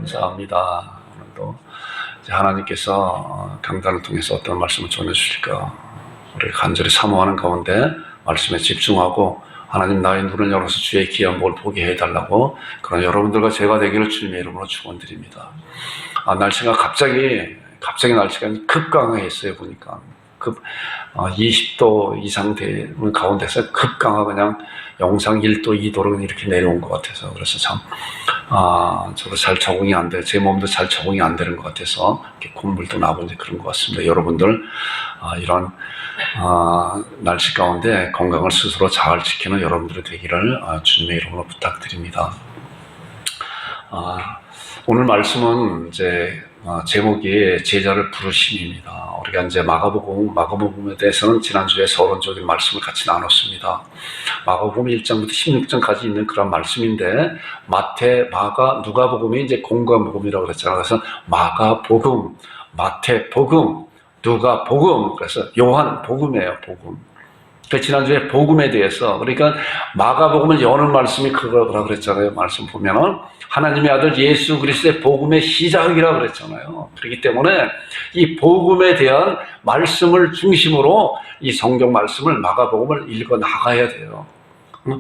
감사합니다. 오늘도 이제 하나님께서 강단을 통해서 어떤 말씀을 전해주실까 우리 간절히 사모하는 가운데 말씀에 집중하고 하나님 나의 눈을 열어서 주의 귀한 복을 보게 해달라고 그런 여러분들과 제가 되기를 주님의 이름으로 축원드립니다. 날씨가 갑자기 날씨가 급강하했어요. 보니까 20도 이상 되는 가운데서 급강하 그냥 영상 1도, 2도로 이렇게 내려온 것 같아서 그래서 참 저도 잘 적응이 안 돼, 제 몸도 잘 적응이 안 되는 것 같아서 이렇게 콧물도 나고 이제 그런 것 같습니다. 여러분들 이런 날씨 가운데 건강을 스스로 잘 지키는 여러분들이 되기를 주님의 이름으로 부탁드립니다. 오늘 말씀은 이제 제목이 제자를 부르심입니다. 우리가 이제 마가복음에 대해서는 지난주에 서론적인 말씀을 같이 나눴습니다. 마가복음 1장부터 16장까지 있는 그런 말씀인데 마태, 마가, 누가복음이 이제 공관복음이라고 그랬잖아요. 그래서 마가복음, 마태복음, 누가복음, 그래서 요한복음이에요. 복음. 지난주에 복음에 대해서, 그러니까 마가복음을 여는 말씀이 그거라고 그랬잖아요. 말씀 보면은 하나님의 아들 예수 그리스도의 복음의 시작이라고 그랬잖아요. 그렇기 때문에 이 복음에 대한 말씀을 중심으로 이 성경 말씀을 마가복음을 읽어 나가야 돼요.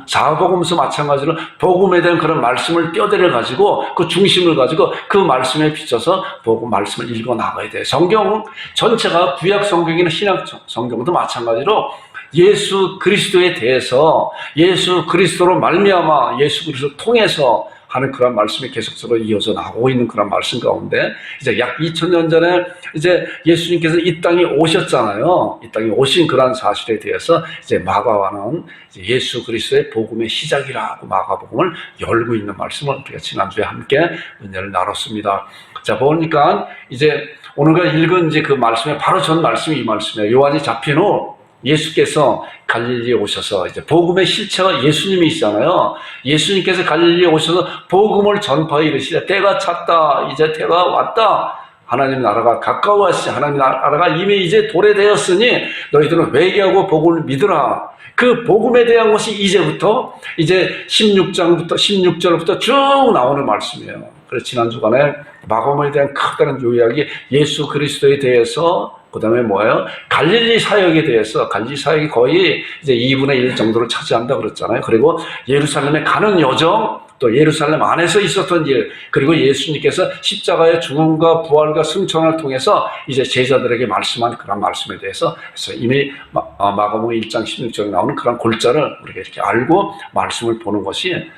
사복음서 마찬가지로 복음에 대한 그런 말씀을 뼈대를 가지고 그 중심을 가지고 그 말씀에 비춰서 복음 말씀을 읽어 나가야 돼요. 성경 전체가 구약 성경이나 신약 성경도 마찬가지로 예수 그리스도에 대해서 예수 그리스도로 말미암아 예수 그리스도 통해서 하는 그런 말씀이 계속적으로 이어져 나오고 있는 그런 말씀 가운데 이제 약 2000년 전에 이제 예수님께서 이 땅에 오셨잖아요. 이 땅에 오신 그런 사실에 대해서 이제 마가와는 이제 예수 그리스도의 복음의 시작이라고 마가복음을 열고 있는 말씀을 우리가 지난주에 함께 은혜를 나눴습니다. 자, 보니까 이제 오늘가 읽은 이제 그 말씀에 바로 전 말씀이 이 말씀이에요. 요한이 잡힌 후 예수께서 갈릴리에 오셔서 이제 복음의 실체가 예수님이시잖아요. 예수님께서 갈릴리에 오셔서 복음을 전파해 이르시되 때가 찼다. 이제 때가 왔다. 하나님 나라가 가까워하시지. 하나님 나라가 이미 이제 도래되었으니 너희들은 회개하고 복음을 믿으라. 그 복음에 대한 것이 이제부터 이제 16절부터 쭉 나오는 말씀이에요. 그래서 지난 주간에 마가복음에 대한 크다는 요약이 예수 그리스도에 대해서 그 다음에 뭐예요? 갈릴리 사역에 대해서, 갈릴리 사역이 거의 이제 2분의 1 정도를 차지한다 그랬잖아요. 그리고 예루살렘에 가는 여정, 또 예루살렘 안에서 있었던 일, 그리고 예수님께서 십자가의 죽음과 부활과 승천을 통해서 이제 제자들에게 말씀한 그런 말씀에 대해서 그래서 이미 마가복음 1장 16절에 나오는 그런 골자를 우리가 이렇게 알고 말씀을 보는 것이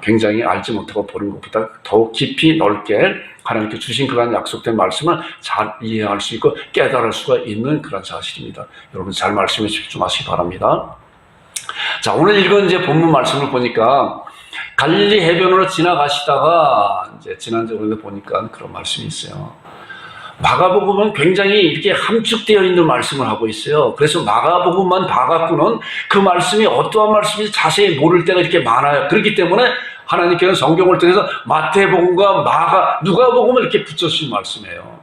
굉장히 알지 못하고 보는 것보다 더욱 깊이 넓게 하나님께 주신 그런 약속된 말씀을 잘 이해할 수 있고 깨달을 수가 있는 그런 사실입니다. 여러분 잘 말씀에 집중하시기 바랍니다. 자, 오늘 읽은 이제 본문 말씀을 보니까 갈릴리 해변으로 지나가시다가 이제 지난주에 보니까 그런 말씀이 있어요. 마가복음은 굉장히 이렇게 함축되어 있는 말씀을 하고 있어요. 그래서 마가복음만 봐갖고는 그 말씀이 어떠한 말씀인지 자세히 모를 때가 이렇게 많아요. 그렇기 때문에 하나님께서는 성경을 통해서 마태복음과 누가복음을 이렇게 붙여주신 말씀이에요.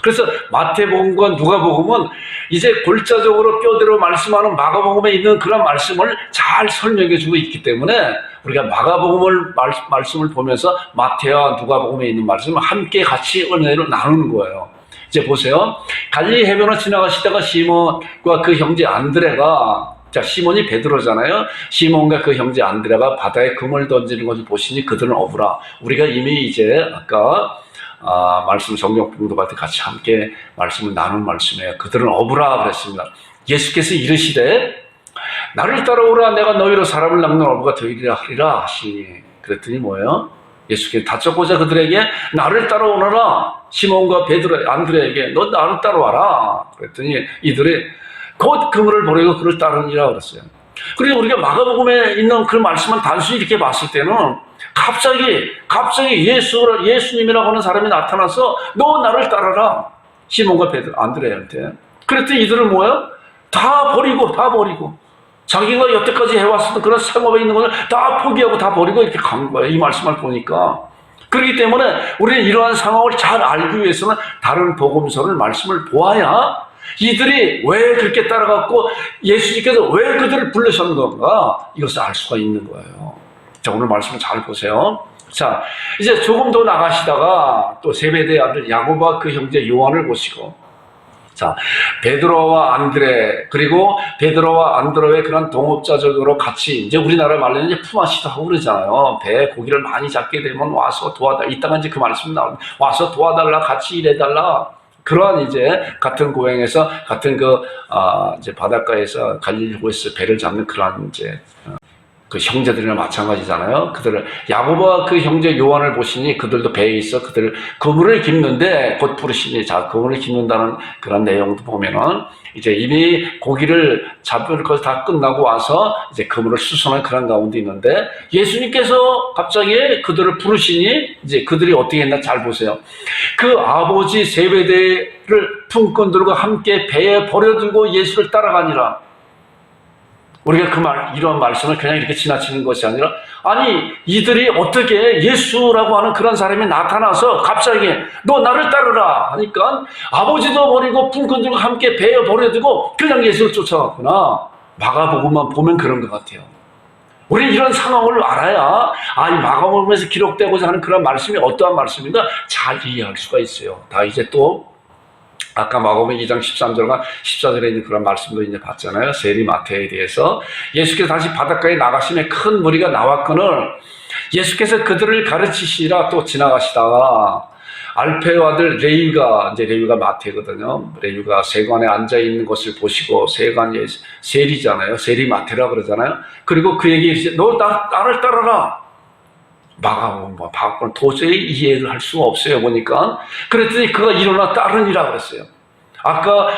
그래서 마태복음과 누가복음은 이제 골자적으로 뼈대로 말씀하는 마가복음에 있는 그런 말씀을 잘 설명해주고 있기 때문에 우리가 마가복음을 말씀을 보면서 마태와 누가복음에 있는 말씀을 함께 같이 은혜를 나누는 거예요. 이제 보세요. 갈릴리 해변을 지나가시다가 시몬과 그 형제 안드레가, 자, 시몬이 베드로잖아요. 시몬과 그 형제 안드레가 바다에 금을 던지는 것을 보시니 그들은 어부라. 우리가 이미 이제 아까 말씀 성경 봉독할 때 같이 함께 말씀을 나눈 말씀이에요. 그들은 어부라 그랬습니다. 예수께서 이르시되 나를 따라오라. 내가 너희로 사람을 낚는 어부가 되리라 하리라 하시니. 그랬더니 뭐예요? 예수께서 다짜고짜 그들에게 나를 따라오너라. 시몬과 베드로 안드레에게 너 나를 따라와라. 그랬더니 이들이 곧 그물을 버리고 그를 따르니라 그랬어요. 그리고 우리가 마가복음에 있는 그 말씀은 단순히 이렇게 봤을 때는 갑자기 예수님이라고 하는 사람이 나타나서 너 나를 따라라. 시몬과 베드로 안드레한테. 그랬더니 이들은 뭐예요? 다 버리고 자기가 여태까지 해왔었던 그런 생업에 있는 것을 다 포기하고 다 버리고 이렇게 간 거예요. 이 말씀을 보니까. 그렇기 때문에 우리는 이러한 상황을 잘 알기 위해서는 다른 복음서를 말씀을 보아야 이들이 왜 그렇게 따라갔고 예수님께서 왜 그들을 부르셨는 건가 이것을 알 수가 있는 거예요. 자, 오늘 말씀을 잘 보세요. 자, 이제 조금 더 나가시다가 또 세베대의 아들 야고보와 그 형제 요한을 보시고, 자, 베드로와 안드레, 그리고 베드로와 안드레의 그런 동업자적으로 같이, 이제 우리나라 말로는 이제 품앗이도 하고 그러잖아요. 배에 고기를 많이 잡게 되면 와서 도와달라. 이따가 이제 그 말씀 나옵니다. 와서 도와달라. 같이 일해달라. 그러한 이제 같은 고향에서 같은 이제 바닷가에서 갈릴리호에서 배를 잡는 그러한 이제 그 형제들이나 마찬가지잖아요. 그들을 야고보와 그 형제 요한을 보시니 그들도 배에 있어 그들을 그물을 깁는데 곧 부르시니, 자, 그물을 깁는다는 그런 내용도 보면은 이제 이미 고기를 잡을 것 다 끝나고 와서 이제 그물을 수선한 그런 가운데 있는데 예수님께서 갑자기 그들을 부르시니 이제 그들이 어떻게 했나 잘 보세요. 그 아버지 세베대를 품권 들고 함께 배에 버려두고 예수를 따라가니라. 우리가 이런 말씀을 그냥 이렇게 지나치는 것이 아니라, 아니, 이들이 어떻게 예수라고 하는 그런 사람이 나타나서 갑자기 너 나를 따르라 하니까 아버지도 버리고 품권 들고 함께 배에 버려두고 그냥 예수를 쫓아갔구나. 마가복음만 보면 그런 것 같아요. 우리 이런 상황을 알아야, 이 마가복음에서 기록되고자 하는 그런 말씀이 어떠한 말씀인가 잘 이해할 수가 있어요. 다 이제 또 아까 마가복음 2장 13절과 14절에 있는 그런 말씀도 이제 봤잖아요. 세리마태에 대해서. 예수께서 다시 바닷가에 나가시면 큰 무리가 나왔거늘 예수께서 그들을 가르치시라 또 지나가시다가 알페의 아들 레위가 마태거든요. 레위가 세관에 앉아 있는 것을 보시고, 세관이 세리잖아요. 세리마태라 그러잖아요. 그리고 그에게 이르시되 너 나를 따르라. 마가복음 도저히 이해를 할 수가 없어요, 보니까. 그랬더니 그가 일어나 따르니라 그랬어요. 아까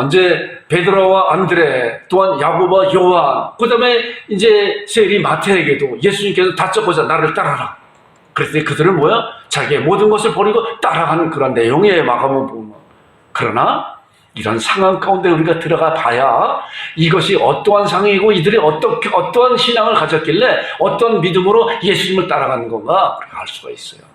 이제 베드로와 안드레, 또한 야고보와 요한, 그 다음에 이제 세리 마태에게도 예수님께서 다짜고짜 나를 따라라. 그랬더니 그들은 자기의 모든 것을 버리고 따라가는 그런 내용이에요, 마가복음은. 그러나 이런 상황 가운데 우리가 들어가 봐야 이것이 어떠한 상황이고 이들이 어떠한 신앙을 가졌길래 어떤 믿음으로 예수님을 따라가는 건가 알 수가 있어요.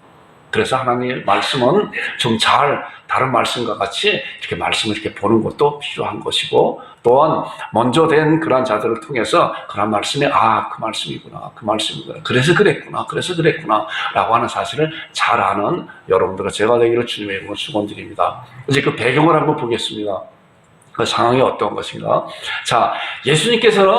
그래서 하나님의 말씀은 좀 다른 말씀과 같이 이렇게 말씀을 이렇게 보는 것도 필요한 것이고, 또한 먼저 된 그런 자들을 통해서 그런 말씀이 그 말씀이구나, 그래서 그랬구나 라고 하는 사실을 잘 아는 여러분들과 제가 되기를 주님의 이름으로 축원드립니다. 이제 그 배경을 한번 보겠습니다. 그 상황이 어떤 것인가? 자, 예수님께서는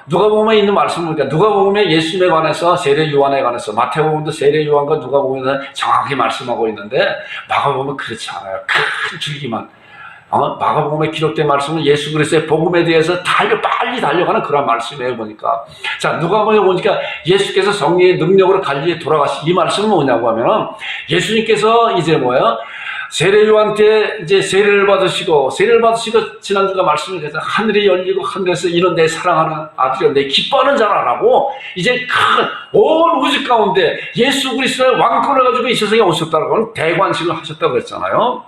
누가복음에 있는 말씀을, 누가복음에 예수님에 관해서, 세례 요한에 관해서, 마태복음도 세례 요한과 누가복음에서 정확히 말씀하고 있는데 마가복음은 그렇지 않아요. 큰 줄기만. 마가복음에 기록된 말씀은 예수 그리스도의 복음에 대해서 빨리 달려가는 그런 말씀이에요, 보니까. 자, 누가복음에 보니까 예수께서 성령의 능력으로 갈릴리에 돌아가시, 이 말씀은 뭐냐고 하면은 예수님께서 이제 세례 요한테 이제 세례를 받으시고 지난주가 말씀을 해서 하늘이 열리고 하늘에서 이는 내 사랑하는 아들이요 내 기뻐하는 자라라고 이제 온 우주 가운데 예수 그리스도의 왕권을 가지고 이 세상에 오셨다고 하는 대관식을 하셨다고 했잖아요.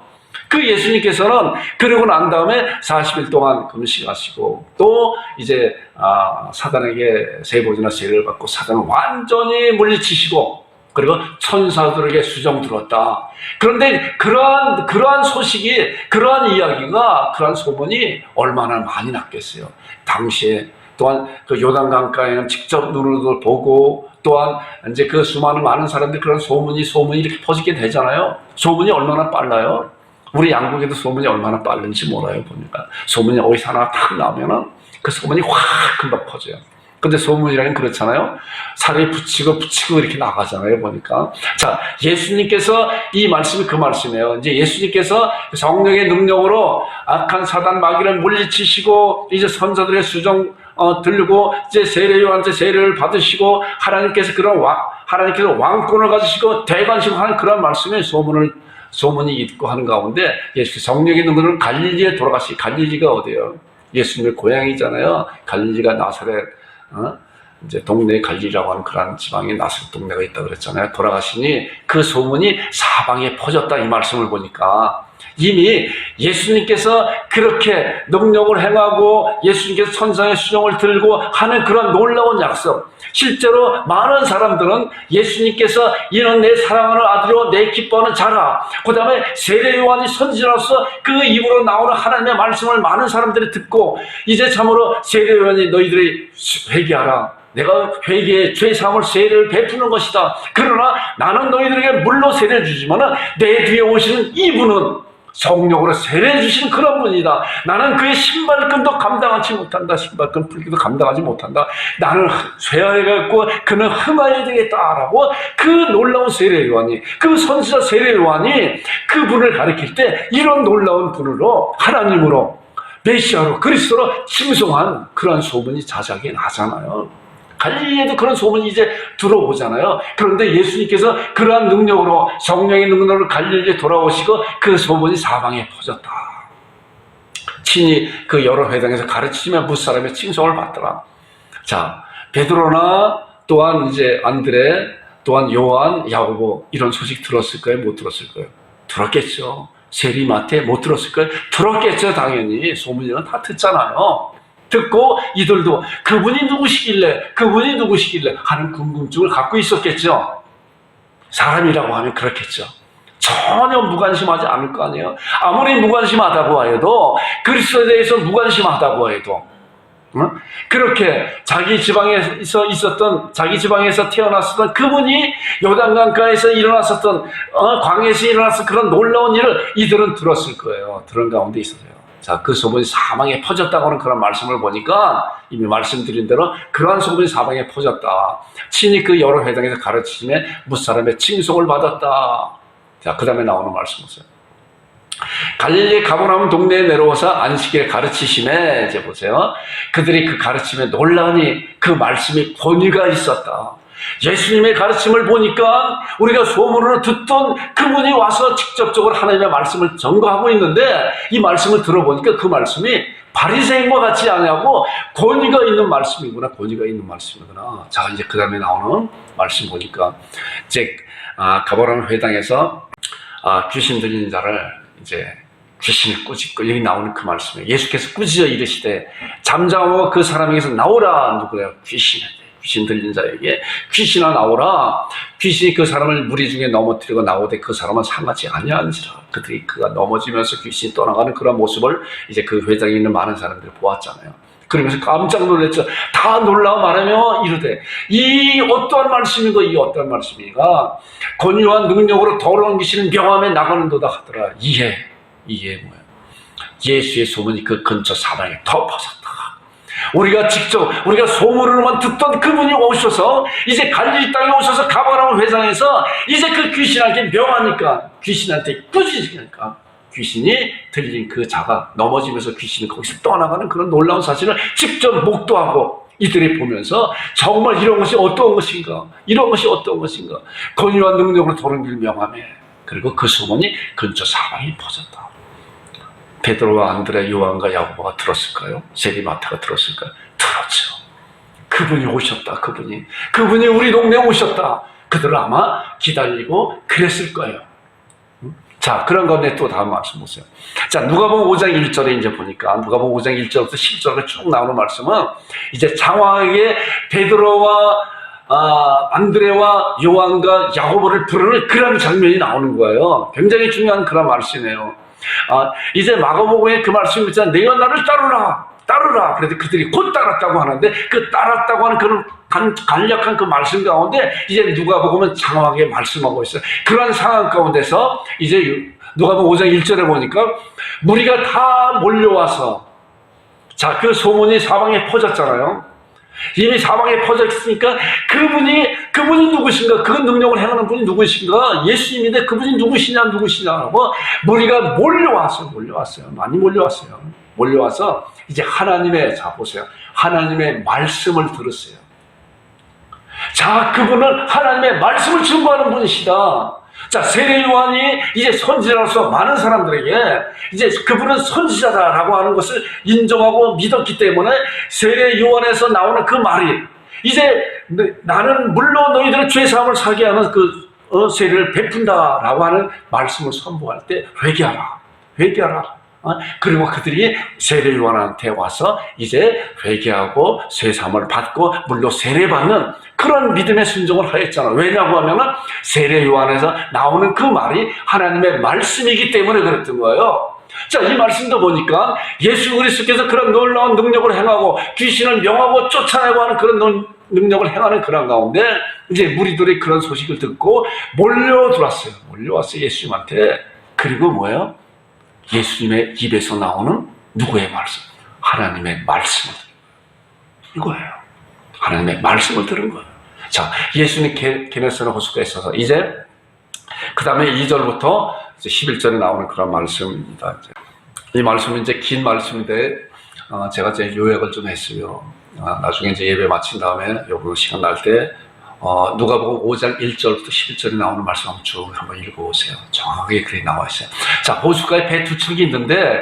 그 예수님께서는 그러고 난 다음에 40일 동안 금식하시고 또 이제 사단에게 세 번이나 세례를 받고 사단을 완전히 물리치시고 그리고 천사들에게 수정 들었다. 그런데 그러한 소식이, 그러한 이야기가, 그러한 소문이 얼마나 많이 났겠어요. 당시에 또한 그 요단강가에는 직접 눈으로 보고 또한 이제 그 수많은 많은 사람들이 그런 소문이 이렇게 퍼지게 되잖아요. 소문이 얼마나 빨라요? 우리 양국에도 소문이 얼마나 빠른지 몰라요, 보니까. 소문이 어디서 하나 탁 나오면은 그 소문이 확 금방 퍼져요. 근데 소문이라는 그렇잖아요. 사람이 붙이고 이렇게 나가잖아요, 보니까. 자, 예수님께서 이 말씀이 그 말씀이에요. 이제 예수님께서 성령의 능력으로 악한 사단 마귀를 물리치시고 이제 선자들의 수정 들고 이제 세례 요한한테 세례를 받으시고 하나님께서 왕권을 가지시고 대관식을 하는 그런 말씀에 소문이 있고 하는 가운데 예수께서 성령의 능력으로 갈릴리에 돌아가시. 갈릴리가 어디예요? 예수님의 고향이잖아요. 갈릴리가 나사렛. 이제 동네 갈릴리라고 하는 그런 지방에 나사렛 동네가 있다고 그랬잖아요. 돌아가시니 그 소문이 사방에 퍼졌다 이 말씀을 보니까 이미 예수님께서 그렇게 능력을 행하고 예수님께서 천상의 수종을 들고 하는 그런 놀라운 약속, 실제로 많은 사람들은 예수님께서 이는 내 사랑하는 아들이요 내 기뻐하는 자라, 그 다음에 세례 요한이 선지자로서 그 입으로 나오는 하나님의 말씀을 많은 사람들이 듣고 이제 참으로 세례 요한이 너희들이 회개하라, 내가 회개의 죄사함을 세례를 베푸는 것이다. 그러나 나는 너희들에게 물로 세례 주지만은 내 뒤에 오시는 이분은 성령으로 세례해 주시는 그런 분이다. 나는 그의 신발끈도 감당하지 못한다. 신발끈 풀기도 감당하지 못한다. 나는 쇠하여갖고 그는 흥하여야 되겠다라고 그 놀라운 세례 요한이, 그 선지자 세례 요한이 그분을 가리킬 때 이런 놀라운 분으로 하나님으로 메시아로 그리스도로 칭송한 그런 소문이 자자하게 나잖아요. 갈릴리에도 그런 소문이 이제 들어오잖아요. 그런데 예수님께서 그러한 능력으로, 성령의 능력으로 갈릴리에 돌아오시고 그 소문이 사방에 퍼졌다. 친히 그 여러 회당에서 가르치시며 무사람의 칭송을 받더라. 자, 베드로나 또한 이제 안드레, 또한 요한, 야고보 이런 소식 들었을 거예요? 못 들었을 거예요? 들었겠죠. 세리마테 못 들었을 거예요? 들었겠죠. 당연히 소문이는 다 듣잖아요. 듣고 이들도 그분이 누구시길래 하는 궁금증을 갖고 있었겠죠. 사람이라고 하면 그렇겠죠. 전혀 무관심하지 않을 거 아니에요. 아무리 무관심하다고 해도, 그리스도에 대해서 무관심하다고 해도, 그렇게 자기 지방에서 태어났었던 그분이 요단강가에서 일어났었던, 광야에서 일어났던 그런 놀라운 일을 이들은 들었을 거예요. 들은 가운데 있었어요. 자, 그 소문이 사방에 퍼졌다고 하는 그런 말씀을 보니까 이미 말씀드린 대로 그러한 소문이 사방에 퍼졌다. 친히 그 여러 회당에서 가르치심에 무사람의 칭송을 받았다. 자, 그 다음에 나오는 말씀 보세요. 갈릴리 가버나움 동네에 내려와서 안식일에 가르치심에, 이제 보세요. 그들이 그 가르침에 놀라니 그 말씀이 권위가 있었다. 예수님의 가르침을 보니까 우리가 소문으로 듣던 그분이 와서 직접적으로 하나님의 말씀을 전거하고 있는데, 이 말씀을 들어보니까 그 말씀이 바리새인과 같지 않냐고 권위가 있는 말씀이구나. 권위가 있는 말씀이구나. 자, 이제 그 다음에 나오는 말씀 보니까 이제 가버나움 회당에서 귀신 들리는 자를 이제 귀신을 꾸짖고, 여기 나오는 그 말씀이에요. 예수께서 꾸짖어 이르시되 잠잠하고 그 사람에게서 나오라. 누구래요? 귀신 들린 자에게 귀신아 나오라. 귀신이 그 사람을 무리 중에 넘어뜨리고 나오되 그 사람은 상하지 아니한지라. 그가 넘어지면서 귀신이 떠나가는 그런 모습을 이제 그 회당에 있는 많은 사람들이 보았잖아요. 그러면서 깜짝 놀랐죠. 다 놀라워 말하며 이르되 이 어떠한 말씀인가 권유한 능력으로 더러운 귀신은 명함에 나가는도다 하더라. 이해 뭐야? 예수의 소문이 그 근처 사방에 더 퍼졌다. 우리가 소문으로만 듣던 그분이 오셔서 이제 갈릴리 땅에 오셔서 가버나움 회당에서 이제 그 귀신한테 명하니까, 귀신한테 꾸짖으니까 귀신이 들린 그 자가 넘어지면서 귀신이 거기서 떠나가는 그런 놀라운 사실을 직접 목도하고 이들이 보면서 정말 이런 것이 어떤 것인가, 권위와 능력으로 도는 길 명함에, 그리고 그 소문이 근처 사방에 퍼졌다. 베드로와 안드레, 요한과 야고보가 들었을까요? 세리마타가 들었을까요? 들었죠. 그분이 오셨다. 그분이 우리 동네에 오셨다. 그들은 아마 기다리고 그랬을 거예요. 자, 그런 가운데 또 다음 말씀 보세요. 자, 누가복음 5장 1절에 이제 보니까, 누가복음 5장 1절부터 10절까지 쭉 나오는 말씀은 이제 장황하게 베드로와 안드레와 요한과 야고보를 부르는 그런 장면이 나오는 거예요. 굉장히 중요한 그런 말씀이네요. 이제 마가복음에 그 말씀이 있잖아요. 내가 나를 따르라. 그래도 그들이 곧 따랐다고 하는데, 그 따랐다고 하는 그런 간략한 그 말씀 가운데 이제 누가복음은 장황하게 말씀하고 있어요. 그런 상황 가운데서 이제 누가복음 5장 1절에 보니까 무리가 다 몰려와서, 자, 그 소문이 사방에 퍼졌잖아요. 이미 사방에 퍼져 있으니까 그분이 누구신가, 그 능력을 행하는 분이 누구신가, 예수님인데 그분이 누구시냐고 무리가 몰려왔어요. 많이 몰려와서 이제 하나님의 말씀을 들었어요. 자, 그분은 하나님의 말씀을 증거하는 분이시다. 자, 세례 요한이 이제 선지자로서 많은 사람들에게 이제 그분은 선지자다라고 하는 것을 인정하고 믿었기 때문에 세례 요한에서 나오는 그 말이 이제 나는 물론 너희들의 죄 사함을 사게 하는 그 세례를 베푼다라고 하는 말씀을 선포할 때 회개하라, 회개하라. 그리고 그들이 세례 요한한테 와서 이제 회개하고 쇠사함을 받고 물로 세례받는 그런 믿음의 순종을 하였잖아요. 왜냐고 하면은 세례 요한에서 나오는 그 말이 하나님의 말씀이기 때문에 그랬던 거예요. 자, 이 말씀도 보니까 예수 그리스도께서 그런 놀라운 능력을 행하고 귀신을 명하고 쫓아내고 하는 그런 능력을 행하는 그런 가운데 이제 무리들이 그런 소식을 듣고 몰려들었어요. 몰려왔어요, 예수님한테. 그리고 뭐예요? 예수님의 입에서 나오는 누구의 말씀? 하나님의 말씀을 이거예요. 하나님의 말씀을 들은 거예요. 자, 예수님 게네사렛 호수가에 있어서 이제 그 다음에 2절부터 11절에 나오는 그런 말씀입니다. 이 말씀은 이제 긴 말씀인데 제가 이제 요약을 좀 했어요. 나중에 이제 예배 마친 다음에 요번 시간 날 때 누가복음 5장 1절부터 11절에 나오는 말씀 한번 쭉 한번 읽어보세요. 정확하게 그렇게 나와 있어요. 자, 호숫가에 배 두 척이 있는데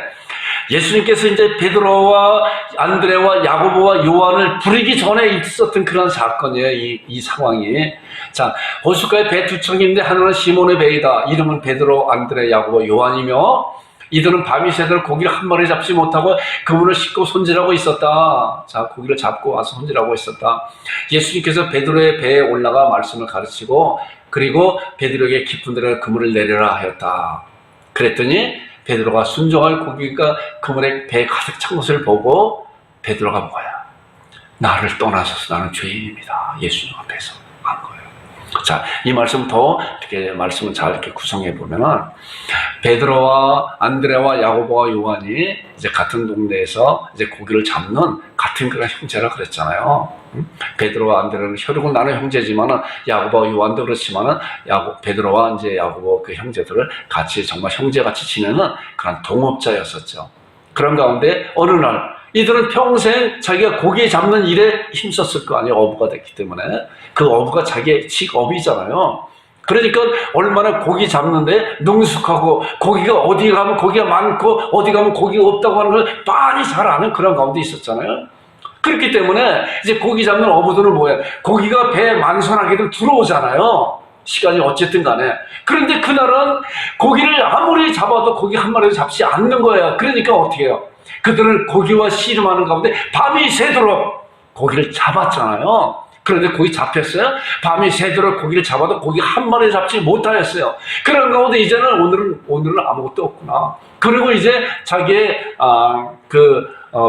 예수님께서 이제 베드로와 안드레와 야고보와 요한을 부르기 전에 있었던 그런 사건이에요. 이 상황이. 자, 호숫가에 배 두 척이 있는데 하나는 시몬의 배이다. 이름은 베드로, 안드레, 야고보, 요한이며 이들은 밤이 새도록 고기를 한 마리 잡지 못하고 그물을 싣고 손질하고 있었다. 자, 고기를 잡고 와서 손질하고 있었다. 예수님께서 베드로의 배에 올라가 말씀을 가르치고 그리고 베드로에게 깊은 데로 그물을 내려라 하였다. 그랬더니 베드로가 순종할 고기가 그물에 배에 가득 찬 것을 보고 베드로가 뭐야? 나를 떠나셔서 나는 죄인입니다. 예수님 앞에서 한 거예요. 자, 이 말씀 더 이렇게 말씀을 잘 이렇게 구성해 보면은 베드로와 안드레와 야고보와 요한이 이제 같은 동네에서 이제 고기를 잡는 같은 그런 형제라 그랬잖아요. 베드로와 안드레는 혈육은 나는 형제지만은 야고보와 요한도 그렇지만은 베드로와 이제 야고보 그 형제들을 같이 정말 형제같이 지내는 그런 동업자였었죠. 그런 가운데 어느 날 이들은 평생 자기가 고기 잡는 일에 힘썼을 거 아니에요. 어부가 됐기 때문에. 그 어부가 자기의 직업이잖아요. 그러니까 얼마나 고기 잡는데 능숙하고 고기가 어디 가면 고기가 많고 어디 가면 고기가 없다고 하는 걸 많이 잘 아는 그런 가운데 있었잖아요. 그렇기 때문에 이제 고기 잡는 어부들은 뭐야? 고기가 배에 만선하게들 들어오잖아요. 시간이 어쨌든 간에. 그런데 그날은 고기를 아무리 잡아도 고기 한 마리도 잡지 않는 거예요. 그러니까 어떻게 해요? 그들은 고기와 씨름하는 가운데 밤이 새도록 고기를 잡았잖아요. 그런데 고기 잡혔어요? 밤이 새도록 고기를 잡아도 고기 한 마리 잡지 못하였어요. 그런 가운데 이제는 오늘은 아무것도 없구나. 그리고 이제 자기의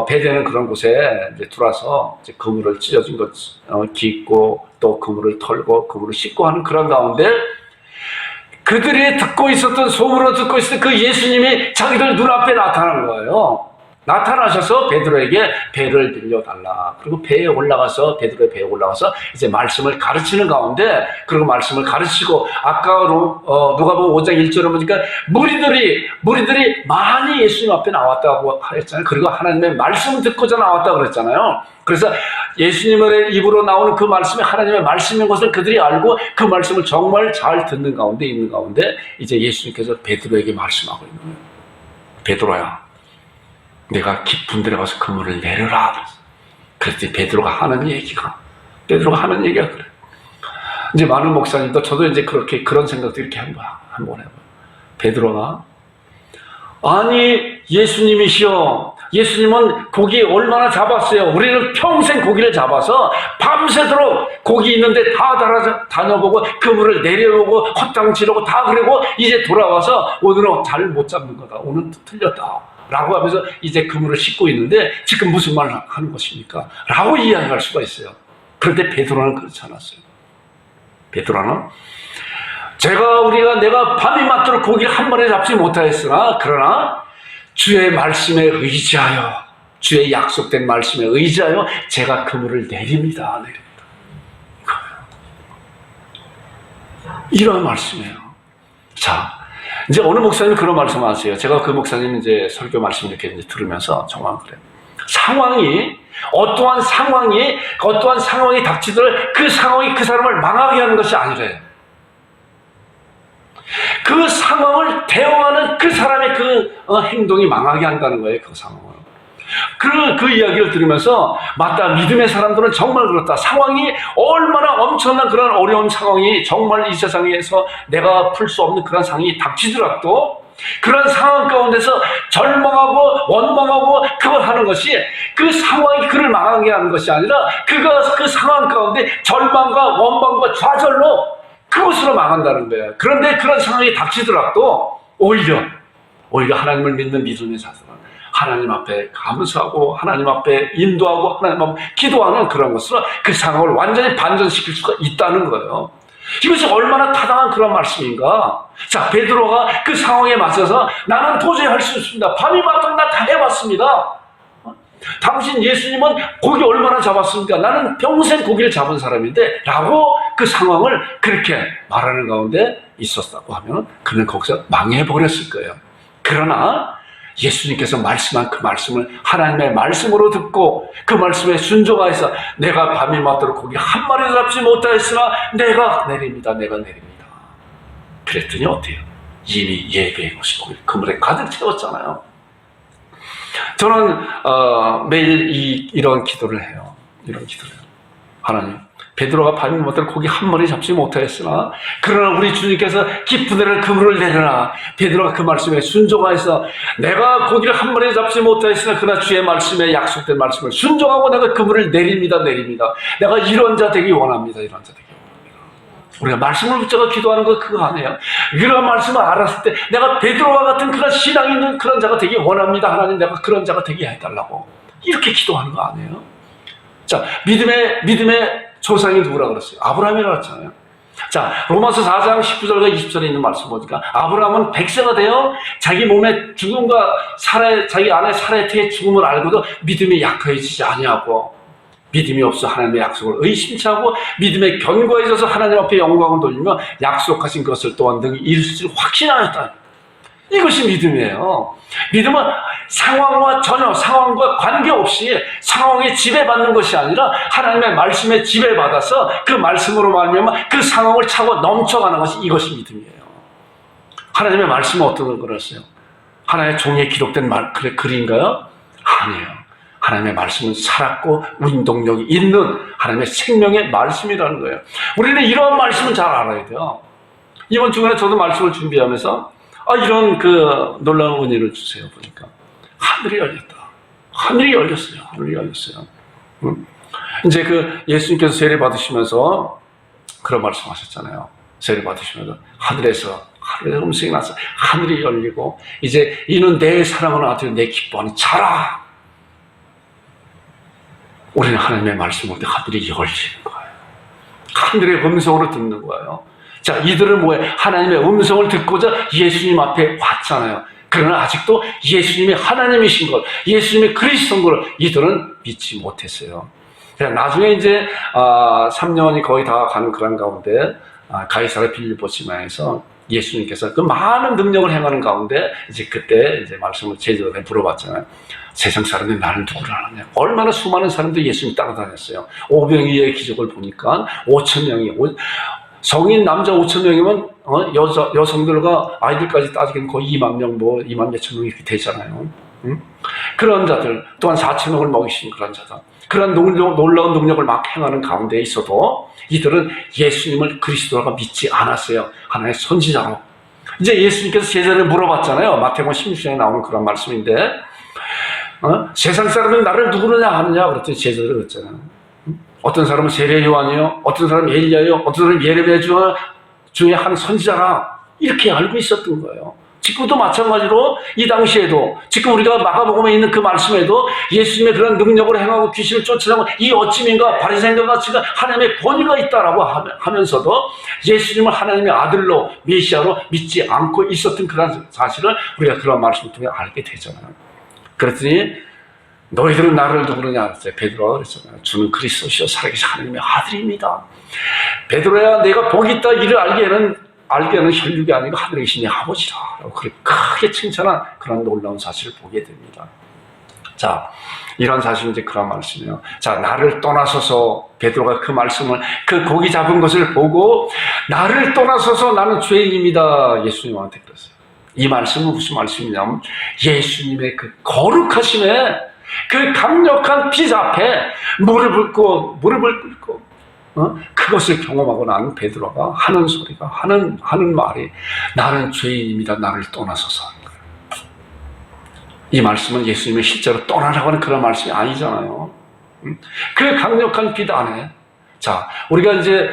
배되는 그런 곳에 이제 들어와서 이제 그물을 찢어진 것 깃고 또 그물을 털고 그물을 씻고 하는 그런 가운데 그들이 듣고 있었던 소문으로 듣고 있었던 그 예수님이 자기들 눈앞에 나타난 거예요. 나타나셔서 베드로에게 배를 빌려달라. 그리고 베드로의 배에 올라가서 이제 말씀을 가르치는 가운데, 그리고 말씀을 가르치고, 아까 누가복음 5장 1절에 보니까 무리들이 많이 예수님 앞에 나왔다고 했잖아요. 그리고 하나님의 말씀을 듣고자 나왔다고 그랬잖아요. 그래서 예수님의 입으로 나오는 그 말씀이 하나님의 말씀인 것을 그들이 알고 그 말씀을 정말 잘 듣는 가운데 있는 가운데 이제 예수님께서 베드로에게 말씀하고 있는 거예요. 베드로야, 내가 깊은 데로 가서 그물을 내려라. 그랬더니 베드로가 하는 얘기가 그래. 이제 많은 목사님도 저도 이제 그런 생각도 이렇게 한번 해봐요. 베드로가, 아니, 예수님이시여. 예수님은 고기 얼마나 잡았어요. 우리는 평생 고기를 잡아서 밤새도록 고기 있는데 다 다녀보고 그물을 내려보고 헛당치려고 다 그러고 이제 돌아와서 오늘은 잘 못 잡는 거다. 오늘 틀렸다. 라고 하면서 이제 그물을 씻고 있는데 지금 무슨 말을 하는 것입니까? 라고 이야기할 수가 있어요. 그런데 베드로는 그렇지 않았어요. 베드로는 내가 밤이 맞도록 고기를 한 마리 잡지 못하였으나 그러나 주의 말씀에 의지하여 주의 약속된 말씀에 의지하여 제가 그물을 내립니다. 이런 말씀이에요. 자, 이제 어느 목사님이 그런 말씀을 하세요. 제가 그 목사님 이제 설교 말씀 이렇게 이제 들으면서 정말 그래요. 어떠한 상황이 닥치더라도 그 상황이 그 사람을 망하게 하는 것이 아니래요. 그 상황을 대응하는 그 사람의 그 행동이 망하게 한다는 거예요. 그 상황을. 그 이야기를 들으면서 맞다, 믿음의 사람들은 정말 그렇다. 상황이 얼마나 엄청난 그런 어려운 상황이 정말 이 세상에서 내가 풀 수 없는 그런 상황이 닥치더라도 그런 상황 가운데서 절망하고 원망하고 그걸 하는 것이 그 상황이 그를 망하게 하는 것이 아니라 그가 그 상황 가운데 절망과 원망과 좌절로 그것으로 망한다는 거예요. 그런데 그런 상황이 닥치더라도 오히려 하나님을 믿는 믿음의 자들은 하나님 앞에 감사하고 하나님 앞에 인도하고 하나님 앞에 기도하는 그런 것으로 그 상황을 완전히 반전시킬 수가 있다는 거예요. 이것이 얼마나 타당한 그런 말씀인가. 자, 베드로가 그 상황에 맞서서 나는 도저히 할 수 없습니다. 밤이 맞도록 나 다 해봤습니다. 당신 예수님은 고기 얼마나 잡았습니까? 나는 평생 고기를 잡은 사람인데 라고 그 상황을 그렇게 말하는 가운데 있었다고 하면 그는 거기서 망해버렸을 거예요. 그러나 예수님께서 말씀한 그 말씀을 하나님의 말씀으로 듣고 그 말씀에 순종하여서 내가 밤이 맞도록 고기 한 마리도 잡지 못하였으나 내가 내립니다. 그랬더니 어때요? 이미 예배의 것이 고기를 그물에 가득 채웠잖아요. 저는 매일 이런 기도를 해요. 하나님, 베드로가 밤이 맞도록 고기 한 마리 잡지 못하였으나 그러나 우리 주님께서 깊은 데를 그물을 내려라. 베드로가 그 말씀에 순종하여서 내가 고기를 한 마리 잡지 못하였으나 그러나 주의 말씀에 약속된 말씀을 순종하고 내가 그물을 내립니다. 내가 이런 자 되기 원합니다. 우리가 말씀을 붙잡아 기도하는 거 그거 아니에요. 이런 말씀을 알았을 때 내가 베드로와 같은 그런 신앙 있는 그런 자가 되기 원합니다. 하나님, 내가 그런 자가 되게 해달라고 이렇게 기도하는 거 아니에요? 자, 믿음의 조상이 누구라 그랬어요? 아브라함이라고 했잖아요. 자, 로마서 4장 19절과 20절에 있는 말씀 보니까 아브라함은 100세가 되어 자기 몸의 죽음과 자기 아내 사라의 태의 죽음을 알고도 믿음이 약해지지 아니하고 믿음이 없어 하나님의 약속을 의심치 하고 믿음에 견고해져서 하나님 앞에 영광을 돌리며 약속하신 것을 또한 능히 이룰 수 있을 확신하였다. 이것이 믿음이에요. 믿음은 상황과 관계없이 상황에 지배받는 것이 아니라 하나님의 말씀에 지배받아서 그 말씀으로 말미암아 그 상황을 차고 넘쳐가는 것이 이것이 믿음이에요. 하나님의 말씀은 어떤 거였어요? 하나의 종이에 기록된 글인가요? 아니에요. 하나님의 말씀은 살았고 운동력이 있는 하나님의 생명의 말씀이라는 거예요. 우리는 이런 말씀을 잘 알아야 돼요. 이번 주간에 저도 말씀을 준비하면서 이런 그 놀라운 은혜를 주세요. 보니까 하늘이 열렸다. 하늘이 열렸어요. 이제 그 예수님께서 세례 받으시면서 그런 말씀하셨잖아요. 세례 받으시면서 하늘에서 음성이 나서 하늘이 열리고 이제 이는 내 사랑하는 아들 내 기뻐하는 자라. 우리는 하나님의 말씀을 볼 때 하늘이 열리는 거예요. 하늘의 음성으로 듣는 거예요. 자, 이들은 뭐예요? 하나님의 음성을 듣고자 예수님 앞에 왔잖아요. 그러나 아직도 예수님이 하나님이신 것, 예수님이 그리스도인 걸 이들은 믿지 못했어요. 나중에 이제 3년이 거의 다 가는 그런 가운데 가이사랴 빌립보 지방에서 예수님께서 그 많은 능력을 행하는 가운데 이제 그때 이제 말씀을 제자들에게 물어봤잖아요. 세상 사람들이 나를 누구를 아느냐. 얼마나 수많은 사람들이 예수님 따라다녔어요. 오병이의 기적을 보니까 5,000명이 성인 남자 5,000명이면 여성들과 아이들까지 따지기는 거의 2만 명, 2만 몇천 명 이렇게 되잖아요. 그런 자들 또한 4,000명을 먹이신 그런 자들, 그런 놀라운 능력을 막 행하는 가운데 있어도 이들은 예수님을 그리스도라고 믿지 않았어요. 하나의 선지자로. 이제 예수님께서 제자를 물어봤잖아요. 마태복음 16장에 나오는 그런 말씀인데 세상 사람은 나를 누구느냐 하느냐 그랬더니 제자들이 그랬잖아요. 어떤 사람은 세례 요한이요, 어떤 사람은 엘리야요, 어떤 사람은 예레미야 중에 한 선지자라 이렇게 알고 있었던 거예요. 지금도 마찬가지로 이 당시에도 지금 우리가 마가복음에 있는 그 말씀에도 예수님의 그런 능력을 행하고 귀신을 쫓아내고 이 어찌민과 바리새인과 같이 하나님의 권위가 있다라고 하면서도 예수님을 하나님의 아들로 메시아로 믿지 않고 있었던 그런 사실을 우리가 그런 말씀을 통해 알게 되잖아요. 그랬더니 너희들은 나를 누구느냐 했어요. 베드로가 그랬잖아요. 주는 그리스도시요 살아계신 하나님의 아들입니다. 베드로야, 내가 복이 있다 이를 알게는 혈육이 아니고 하늘에 계신 네 아버지라 라고 크게 칭찬한 그런 놀라운 사실을 보게 됩니다. 자, 이런 사실은 이제 그런 말씀이에요. 자, 나를 떠나서서 베드로가 그 말씀을 그 고기 잡은 것을 보고 나를 떠나서서 나는 죄인입니다. 예수님한테 그랬어요. 이 말씀은 무슨 말씀이냐면 예수님의 그 거룩하심에 그 강력한 빚 앞에 무릎을 꿇고 그것을 경험하고 난 베드로가 하는 소리가 하는 말이 나는 죄인입니다. 나를 떠나소서 하는 거예요. 이 말씀은 예수님이 실제로 떠나라고 하는 그런 말씀이 아니잖아요. 그 강력한 빚 안에 자 우리가 이제